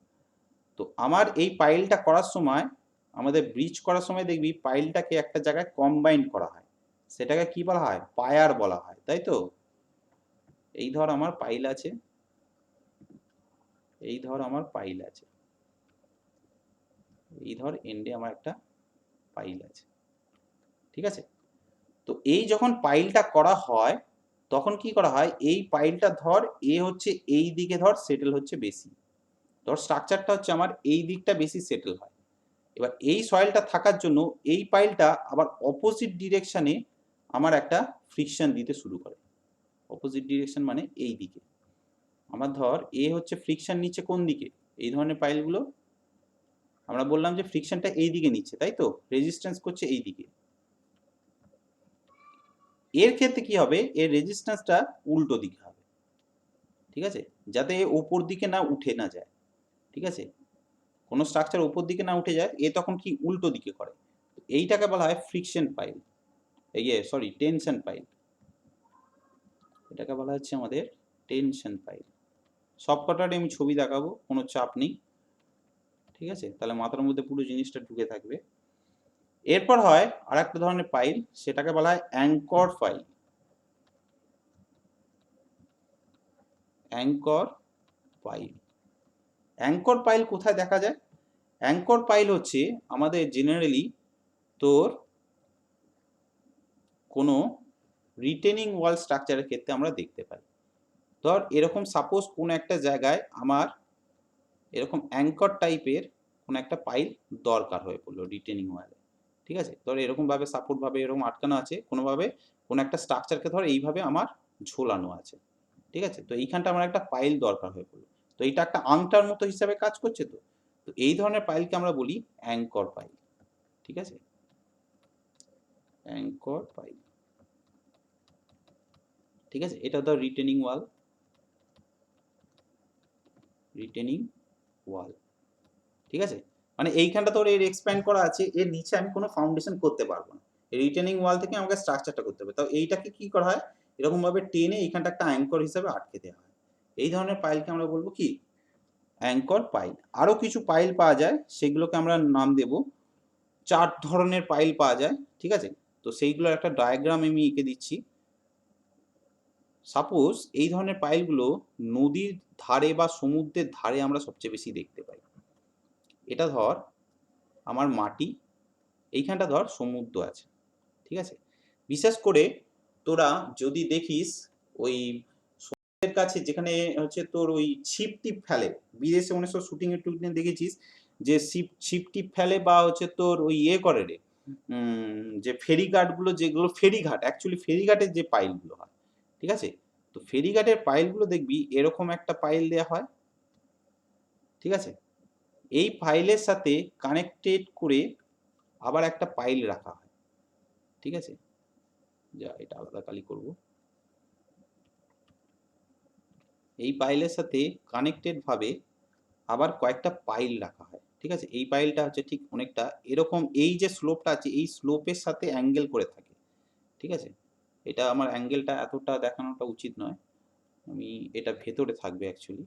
তো আমার এই পাইলটা করার সময়, আমাদের ব্রিজ করার সময় দেখবি পাইলটাকে একটা জায়গায় কম্বাইন্ড করা হয়, সেটাকে কি বলা হয়? পায়ার বলা হয়, তাই তো? এই ধর আমার পাইল আছে, এই ধর আমার পাইল আছে, এই ধর এন্ডে আমার একটা পাইল আছে। ঠিক আছে? তো এই যখন পাইলটা করা হয়, তখন কি করা হয়, এই পাইলটা ধর এ হচ্ছে এই দিকে ধর সেটেল হচ্ছে বেশি, ধর স্ট্রাকচারটা হচ্ছে আমার এই দিকটা বেশি সেটেল হয়। এবার এই সয়েলটা থাকার জন্য এই পাইলটা আবার অপোজিট ডিরেকশনে আমার একটা ফ্রিকশন দিতে শুরু করে। অপোজিট ডিরেকশন মানে এই দিকে। আমার ধর এ হচ্ছে ফ্রিকশন নিচ্ছে কোন দিকে, এই ধরনের পাইলগুলো আমরা বললাম যে ফ্রিকশনটা এই দিকে নিচ্ছে, তাই তো, রেজিস্ট্যান্স করছে এই দিকে। এর ক্ষেত্রে কি হবে, এর রেজিস্ট্যান্সটা উল্টো দিকে হবে। ঠিক আছে? যাতে ওপর দিকে না উঠে না যায়। ঠিক আছে? কোনো স্ট্রাকচার ওপর দিকে না উঠে যায়, এ তখন কি উল্টো দিকে করে। এইটাকে বলা হয় ফ্রিকশন পাইল, টেনশন পাইল। এটাকে বলা হচ্ছে আমাদের টেনশন পাইল। সবকটারই আমি ছবি দেখাবো, কোনো চাপ নেই। ঠিক আছে? তাহলে মাথার মধ্যে পুরো জিনিসটা ঢুকে থাকবে। এরপর হয় আর একটা ধরনের পাইল, সেটাকে বলা হয় anchor pile. Anchor pile. Anchor pile কোথায় দেখা যায়? অ্যাঙ্কর পাইল হচ্ছে আমাদের জেনারেলি তোর কোনো রিটেনিং ওয়াল স্ট্রাকচারের ক্ষেত্রে আমরা দেখতে পাই। ধর এরকম সাপোজ কোনো একটা জায়গায় আমার এরকম অ্যাঙ্কর টাইপের কোনো একটা পাইল দরকার হয়ে পড়লো রিটেনিং ওয়ালে, ঠিক আছে? ধর এরকমভাবে সাপোর্টভাবে এরকম আটকানো আছে, কোনোভাবে কোনো একটা স্ট্রাকচারকে ধর এইভাবে আমার ঝোলানো আছে, ঠিক আছে? তো এইখানটা আমার একটা পাইল দরকার হয়ে পড়লো, তো এইটা একটা আংটার মতো হিসাবে কাজ করছে। তো তো এই ধরনের পাইলকে আমরা বলি অ্যাঙ্কর পাইল, ঠিক আছে? অ্যাঙ্কর পাইল, ঠিক আছে? এটা ধর রিটেনিং ওয়াল, রিটেনিং ওয়াল, ঠিক আছে? মানে এইখানটা তোর এর এক্সপ্যান্ড করা আছে, এর নিচে আমি কোনো ফাউন্ডেশন করতে পারবো না, রিটেনিং ওয়াল থেকে আমাকে স্ট্রাকচারটা করতে হবে। তো এইটাকে কি করা হয়, এরকম ভাবে টেনে এইখানটা একটা অ্যাঙ্কর হিসাবে আটকে দেওয়া হয়। এই ধরনের পাইলকে আমরা বলবো কি, অ্যাঙ্কর পাইল। আরো কিছু পাইল পাওয়া যায়, সেগুলোকে আমরা নাম দেব, 4 ধরনের পাইল পাওয়া যায়, ঠিক আছে? তো সেইগুলোর একটা ডায়াগ্রাম আমি এঁকে দিচ্ছি। সাপোজ এই ধরনের পাইলগুলো নদীর ধারে বা সমুদ্রের ধারে আমরা সবচেয়ে বেশি দেখতে পাই। এটা ধর আমার মাটি, এইখানটা ধর সমুদ্র আছে, ঠিক আছে? বিশেষ করে তোরা যদি দেখিস ওই সমুদ্রের কাছে যেখানে হচ্ছে তোর ওই ছিপ টিপ ফেলে, বিদেশে অনেক সব শুটিং এর টুটিং দেখেছিস যে ছিপ টিপ ফেলে, বা হচ্ছে তোর ওই ইয়ে করে রে, যে ফেরিঘাট গুলো, যেগুলো ফেরিঘাট, অ্যাকচুয়ালি ফেরিঘাটের যে পাইলগুলো হয়, ঠিক আছে? তো ফেরিঘাটের পাইলগুলো দেখবি এরকম একটা পাইল দেয়া হয়, ঠিক আছে? এই পাইলের সাথে কানেক্টেড করে আবার একটা পাইল রাখা হয়, ঠিক আছে? যা এটা আলাদা কালি করব। এই পাইলের সাথে কানেক্টেড ভাবে আবার কয়েকটা পাইল রাখা হয়, ঠিক আছে? এই পাইলটা হচ্ছে ঠিক অনেকটা এরকম, এই যে স্লোপটা আছে এই স্লোপের সাথে অ্যাঙ্গেল করে থাকে, ঠিক আছে? এটা আমার অ্যাঙ্গেলটা এতটা দেখানোটা উচিত নয়, আমি এটা ভেতরে থাকবে অ্যাকচুয়ালি,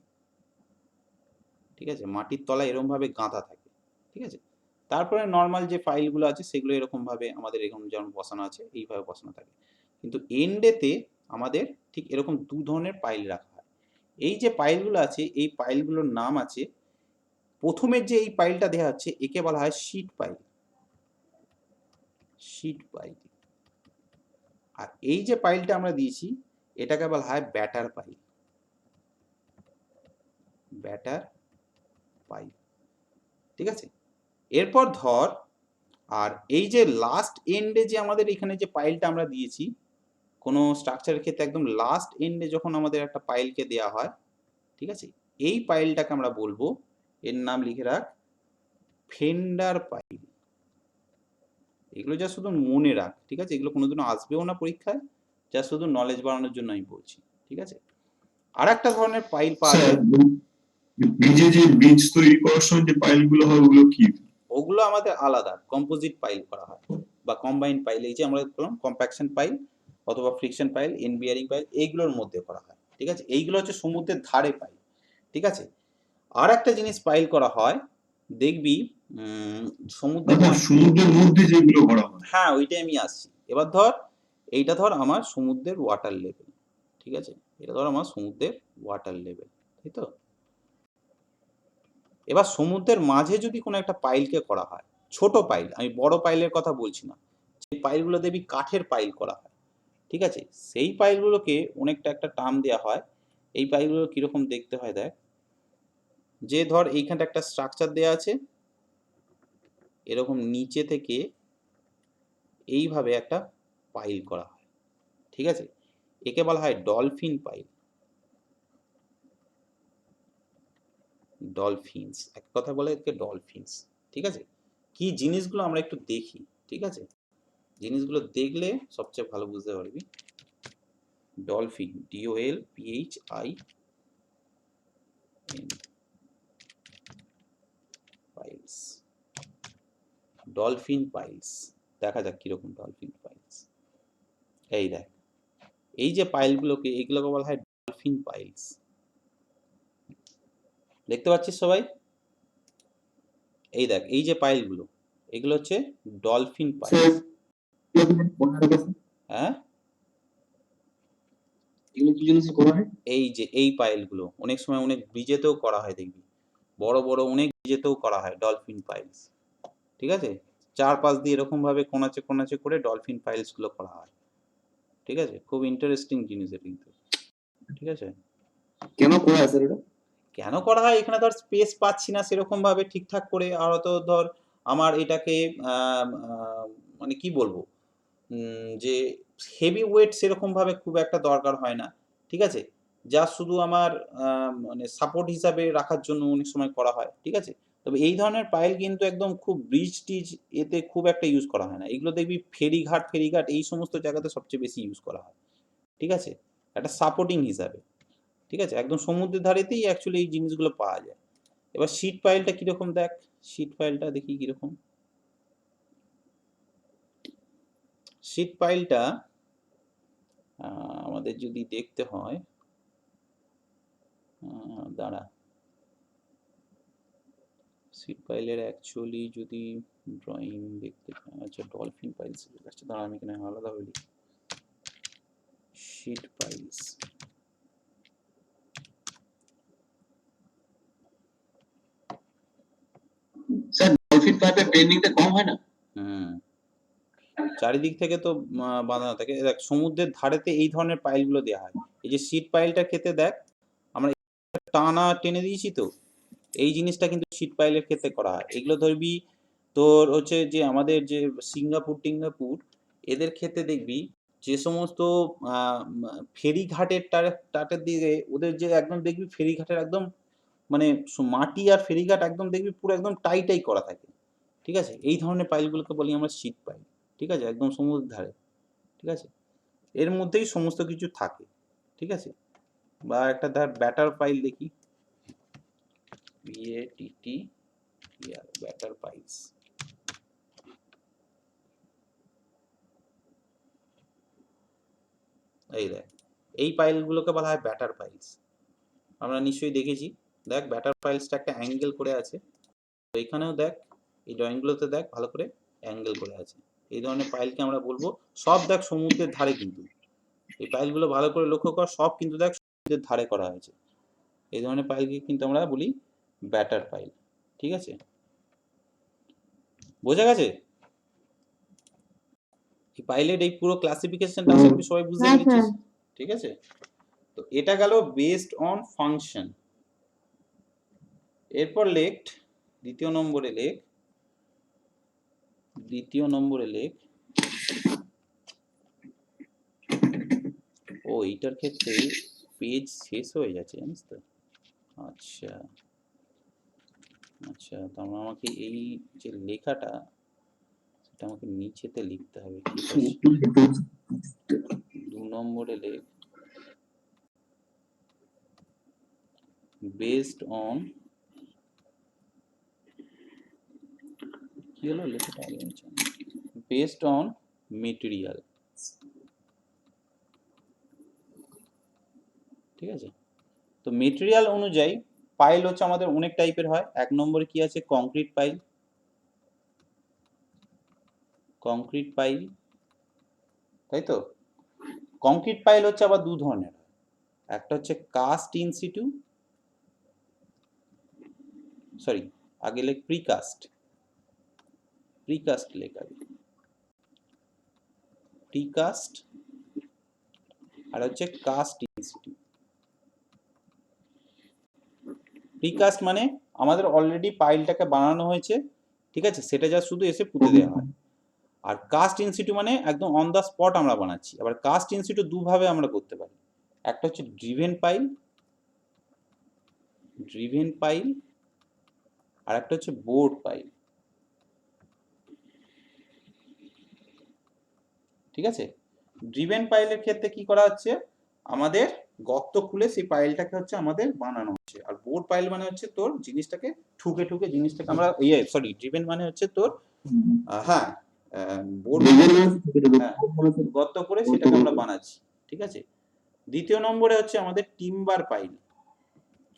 ঠিক আছে? মাটির তলায় এরকম ভাবে গাঁথা থাকে, ঠিক আছে? তারপরে নর্মাল যে ফাইলগুলো আছে সেগুলো এরকম ভাবে আমাদের এরকম যেমন বসানো আছে এইভাবে বসানো থাকে, কিন্তু এন্ডেতে আমাদের ঠিক এরকম 2 ধরনের পাইল রাখা হয়। এই যে পাইলগুলো আছে এই পাইলগুলোর নাম আছে, প্রথমের যে এই পাইলটা দেওয়া হচ্ছে একে বলা হয় শীট পাইল, শীট পাইল। আর এই যে পাইলটা আমরা দিয়েছি এটাকে বলা হয় ব্যাটার পাইল, ব্যাটার পাইল, ঠিক আছে? এরপর ধর আর এই যে লাস্ট এন্ডে যে আমাদের এখানে যে পাইলটা আমরা দিয়েছি, কোনো স্ট্রাকচারের ক্ষেত্রে একদম লাস্ট এন্ডে যখন আমাদের একটা পাইলকে দেওয়া হয়, ঠিক আছে? এই পাইলটাকে আমরা বলবো, এর নাম লিখে রাখ, ফেন্ডার পাইল। এগুলো যা শুধু মনে রাখ, ঠিক আছে? এগুলো কোনোদিনও আসবেও না পরীক্ষায়, যা শুধু নলেজ বাড়ানোর জন্য আমি বলছি, ঠিক আছে? আর একটা ধরনের পাইল পাওয়া স্যার যায়, ব্রিজে যে ব্রিজ তৈরি করার সময় যে পাইল গুলো হয় ওগুলো কি? ওগুলো আমাদের আলাদা কম্পোজিট পাইল করা হয় বা কম্বাইন্ড পাইল, এই যে আমরা বললাম কম্প্যাকশন পাইল অথবা friction pile, end bearing pile, এইগুলোর মধ্যে করা হয়, ঠিক আছে? এইগুলো হচ্ছে সমুদ্রের ধারে পাইল, ঠিক আছে? আর একটা জিনিস পাইল করা হয় দেখবি, সমুদ্রের সমুদ্রের মধ্যে যেগুলো করা হয়। হ্যাঁ ওইটাই আমি আসছি। এবার ধর এইটা ধর আমার সমুদ্রের ওয়াটার লেভেল, ঠিক আছে? এটা ধর আমার সমুদ্রের ওয়াটার লেভেল, তাই তো? এবার সমুদ্রের মাঝে যদি কোনো একটা পাইলকে করা হয়, ছোট পাইল, আমি বড় পাইলের কথা বলছি না, যে পাইলগুলো দেখবি কাঠের পাইল করা হয়, ঠিক আছে? সেই পাইলগুলোকে অনেকটা একটা টার্ম দেওয়া হয়। এই পাইলগুলো কিরকম দেখতে হয় দেখ, যে ধর এইখানটা একটা স্ট্রাকচার দেওয়া আছে, এরকম নিচে থেকে এইভাবে একটা পাইল করা হয়, ঠিক আছে? একে বলা হয় ডলফিন পাইল, ডলফিনস, এক কথা বলে একে ডলফিনস, ঠিক আছে? কি জিনিসগুলো আমরা একটু দেখি, ঠিক আছে? জিনিসগুলো দেখলে সবচেয়ে ভালো বুঝতে পারবি। Dolphin, DOLPHIN, piles, dolphin piles, দেখা যাক কিরকম ডলফিন পাইলস। এই দেখ, এই যে পাইলগুলোকে, এইগুলোকে বলা হয় ডলফিন পাইলস, দেখতে পাচ্ছিস সবাই? এই দেখ এই যে পাইলগুলো, এগুলো হচ্ছে ডলফিন স্যার পাইলস। মনে রাখা স্যার, হ্যাঁ, এগুলো কি জন্য স্যার করা হয়? এই যে এই পাইলগুলো অনেক সময় অনেক ব্রিজেতেও করা হয়, দেখবি বড় বড় অনেক ব্রিজেতেও করা হয় ডলফিন পাইলস। ঠিক আছে, চারপাশ দিয়ে এরকম ভাবে কোনাচে কোনাচে করে ডলফিন পাইলস গুলো করা হয়। ঠিক আছে, খুব ইন্টারেস্টিং জিনিস এটা কিন্তু। ঠিক আছে, কেন করা হয় স্যার এটা? কেন করা হয়, এখানে ধর স্পেস পাচ্ছি না সেরকম ভাবে ঠিকঠাক করে, আর তো ধর আমার এটাকে মানে কি বলবো, যে হেভি ওয়েট সেরকম ভাবে খুব একটা দরকার হয় না। ঠিক আছে, যা শুধু আমার মানে সাপোর্ট হিসাবে রাখার জন্য অনেক সময় করা হয়। ঠিক আছে, তবে এই ধরনের পাইল কিন্তু একদম খুব ব্রিজ টিজ এতে খুব একটা ইউজ করা হয় না। এগুলো দেখবি ফেরিঘাট এই সমস্ত জায়গাতে সবচেয়ে বেশি ইউজ করা হয়। ঠিক আছে, একটা সাপোর্টিং হিসাবে। ঠিক আছে, একদম সমুদ্রের ধারেতেই অ্যাকচুয়ালি এই জিনিসগুলো পাওয়া যায়। এবার শিট পাইলটা কিরকম দেখ, শিট পাইলটা দেখি কিরকম। শিট পাইলটা আমাদের যদি দেখতে হয়, দাঁড়া, শিট পাইলের অ্যাকচুয়ালি যদি ড্রয়িং দেখতে চাই, আচ্ছা ডলফিন পাইলস, আচ্ছা দাঁড়া আমি এখানে আলাদাভাবে লিখি শিট পাইলস। স্যার ডলফিন পাইপের বেন্ডিংটা কম হয় না? হুম, চারিদিক থেকে তো বাঁধানো থাকে। দেখ সমুদ্রের ধারেতে এই ধরনের পাইলগুলো দেওয়া হয়। এই যে শিট পাইলটার ক্ষেত্রে দেখ আমরা টানা টেনে দিয়েছি তো, এই জিনিসটা কিন্তু শিট পাইলের ক্ষেত্রে করা হয়। এগুলো ধরবি তোর হচ্ছে যে আমাদের যে সিঙ্গাপুর এদের ক্ষেত্রে দেখবি যে সমস্ত ফেরিঘাটের টাটের দিকে ওদের যে একদম দেখবি ফেরিঘাটের একদম মানে মাটি আর ফেরিঘাট একদম দেখবি পুরো একদম টাই করা থাকে। ঠিক আছে, এই ধরনের পাইলগুলোকে বলি আমরা শিট পাইল। ঠিক আছে, একদম সমুদ্রের ধারে। ঠিক আছে, এর মধ্যেই সমস্ত কিছু থাকে। ঠিক আছে, বা একটা ধর ব্যাটার পাইল দেখি, BATT ব্যাটার পাইলস। এই দেখ, এই পাইলগুলোকে বলা হয় ব্যাটার পাইলস। আমরা নিশ্চয়ই দেখেছি। দেখ ব্যাটার পাইলসটা একটা অ্যাঙ্গেল করে আছে, তো এখানেও দেখ এই ড্রয়িংগুলোতে দেখ ভালো করে অ্যাঙ্গেল করে আছে। এই ধরনের পাইলকে আমরা বলবো, সব দেখ সমুদ্রের ধারে, কিন্তু এই পাইলগুলো ভালো করে লক্ষ্য কর, সব কিন্তু দেখ সমুদ্রের ধারে করা হয়েছে। এই ধরনের পাইলকে কিন্তু আমরা বলি ব্যাটার পাইল। ঠিক আছে, বোঝা গেছে? এই পাইলের এই পুরো ক্লাসিফিকেশনটা আশা করি সবাই বুঝতে পেরেছিস। ঠিক আছে, তো এটা গেল বেসড অন ফাংশন। এরপর লেখ দ্বিতীয় নম্বরে লেখ ও এইটার ক্ষেত্রে পেজ শেষ হয়ে যাচ্ছে জানিস তো। আচ্ছা আচ্ছা, তার মানে আমাকে এই যে লেখাটা সেটা আমাকে নিচেতে লিখতে হবে। ঠিক আছে, 2 নম্বরে লেখ বেসড অন, কি হলো লেখাটা আগে বেসড অন মেটেরিয়াল। ঠিক আছে, তো মেটেরিয়াল অনুযায়ী পাইল হচ্ছে আমাদের অনেক টাইপের হয়। 1 নম্বরে কি আছে, কংক্রিট পাইল। কংক্রিট পাইল, তাই তো। কংক্রিট পাইল হচ্ছে আবার 2 ধরনের, একটা হচ্ছে কাস্ট ইন সিটু, সরি আগে লেখ প্রিকাস্ট লেখ আগে, প্রিকাস্ট আর হচ্ছে কাস্ট ইন সিটু। প্রিকাস্ট মানে আমাদের অলরেডি পাইলটাকে বানানো হয়েছে, ঠিক আছে, সেটা যা শুধু এসে পুঁতে দেওয়া হয়। আর কাস্ট ইন সিটু মানে একদম অন দ্য স্পট আমরা বানাচ্ছি। আবার কাস্ট ইন সিটু দুভাবে আমরা করতে পারি, একটা হচ্ছে ড্রিভেন পাইল আর একটা হচ্ছে বোর্ড পাইল। ঠিক আছে, ড্রিভেন পাইলের ক্ষেত্রে কি করা হচ্ছে, আমাদের গর্ত খুলে সেই পাইলটাকে হচ্ছে আমাদের বানানো হচ্ছে। আর বোর্ড পাইল মানে হচ্ছে তোর জিনিসটাকে ঠুকে জিনিসটাকে আমরা ড্রিভেন মানে হচ্ছে তোর হ্যাঁ বোর্ড গর্ত করে সেটাকে আমরা বানাচ্ছি। ঠিক আছে, দ্বিতীয় নম্বরে হচ্ছে আমাদের টিম্বার পাইল।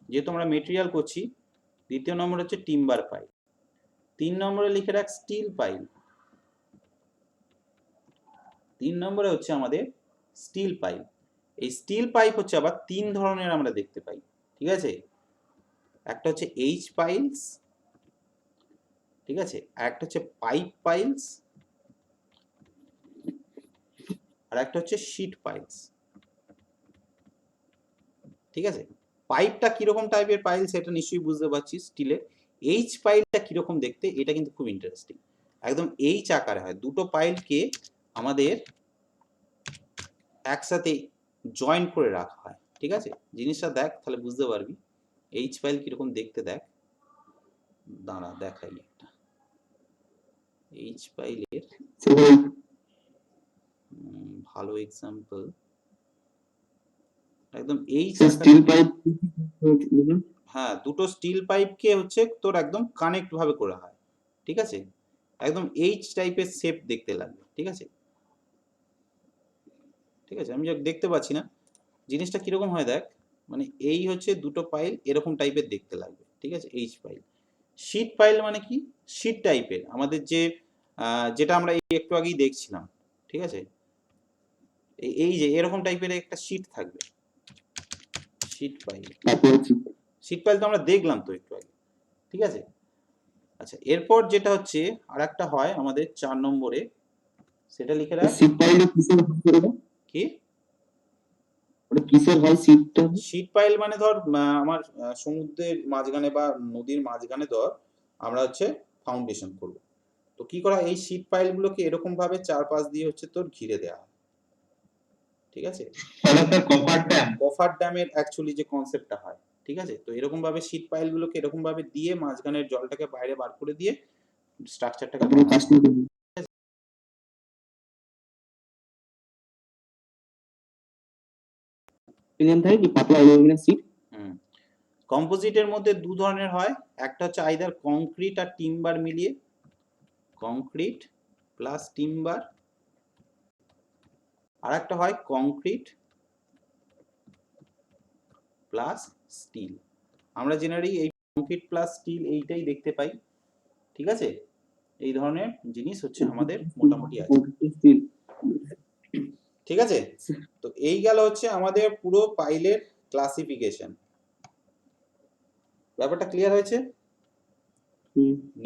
যেহেতু আমরা মেটেরিয়াল করছি, দ্বিতীয় নম্বর হচ্ছে টিম্বার পাইল। 3 নম্বরে লিখে রাখ স্টিল পাইল। 3 নম্বরে হচ্ছে আমাদের স্টিল পাইপ। এই স্টিল পাইপ হচ্ছে আবার 3 ধরনের আমরা দেখতে পাই, ঠিক আছে? একটা হচ্ছে এইচ পাইলস, ঠিক আছে, আর একটা হচ্ছে পাইপ পাইলস, আর একটা হচ্ছে শীট পাইলস, ঠিক আছে? পাইপটা কিরকম টাইপের পাইল সেটা নিশ্চয়ই বুঝতে পারছিস স্টিলের। এইচ পাইলটা কিরকম দেখতে, এটা কিন্তু খুব ইন্টারেস্টিং। একদম এইচ আকারে হয়, দুটো পাইলকে আমাদের একসাথে জয়েন করে রাখা হয়, ঠিক আছে? জিনিসটা দেখ তাহলে বুঝতে পারবি এইচ পাইল কিরকম দেখতে। দেখ, দাঁড়া দেখাই একটা এইচ পাইলের ভালো এক্সাম্পল। একদম এইচ স্টিল পাইপ, হ্যাঁ, দুটো স্টিল পাইপকে হচ্ছে তোর একদম কানেক্ট ভাবে করা হয়, ঠিক আছে? একদম এইচ টাইপের শেপ দেখতে লাগবে, ঠিক আছে? ঠিক আছে, আমি যা দেখতে পাচ্ছি না জিনিসটা কিরকম হয় দেখ, মানে এই হচ্ছে দুটো পাইল এরকম টাইপের দেখতে লাগবে, ঠিক আছে? H pile. শীট পাইল মানে কি? শীট টাইপের আমাদের যে যেটা আমরা একটু আগেই দেখছিলাম, ঠিক আছে? এই যে এরকম টাইপের একটা শীট থাকবে, শীট পাইল। শীট পাইল তো আমরা দেখলাম তো একটু আগে, ঠিক আছে? আচ্ছা, এরপর যেটা হচ্ছে আর একটা হয় আমাদের 4 নম্বরে, সেটা লিখে রাখ। শীট পাইল কিসের হয়? কি ওটা কিসের হয় শীটটা? শীট পাইল মানে ধর আমার সমুদ্রের মাঝখানে বা নদীর মাঝখানে ধর আমরা হচ্ছে ফাউন্ডেশন করব। তো কি করা, এই শীট পাইল গুলোকে এরকম ভাবে চারপাশ দিয়ে হচ্ছে তোর ঘিরে দেওয়া হয়, ঠিক আছে? কফার ড্যামের অ্যাকচুয়ালি যে কনসেপ্টটা হয়, ঠিক আছে? তো এরকম ভাবে শীট পাইল গুলোকে এরকম ভাবে দিয়ে মাঝখানের জলটাকে বাইরে বার করে দিয়ে স্ট্রাকচারটাকে তারপরে কাজটা করবে। অ্যালুমিনিয়াম থাকে কি, পাতলা অ্যালুমিনিয়াম শীট। কম্পোজিটের মধ্যে দু ধরনের হয়, একটা হচ্ছে আইদার কংক্রিট আর টিম্বার মিলিয়ে, কংক্রিট প্লাস টিম্বার, আর একটা হয় কংক্রিট প্লাস স্টিল। আমরা জেনারেলি এই কংক্রিট প্লাস স্টিল এইটাই দেখতে পাই, ঠিক আছে? এই ধরনের জিনিস হচ্ছে আমাদের মোটামুটি আছে, ঠিক আছে? তো এই গেল হচ্ছে আমাদের পুরো পাইলের ক্লাসিফিকেশন। ব্যাপারটা ক্লিয়ার হয়েছে?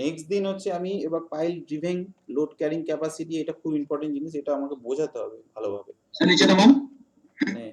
নেক্সট দিন হচ্ছে আমি এবার pile driven load carrying capacity, এটা খুব ইম্পর্টেন্ট জিনিস, এটা আমাকে বোঝাতে হবে ভালোভাবে। স্যার নিচে নামান। মানে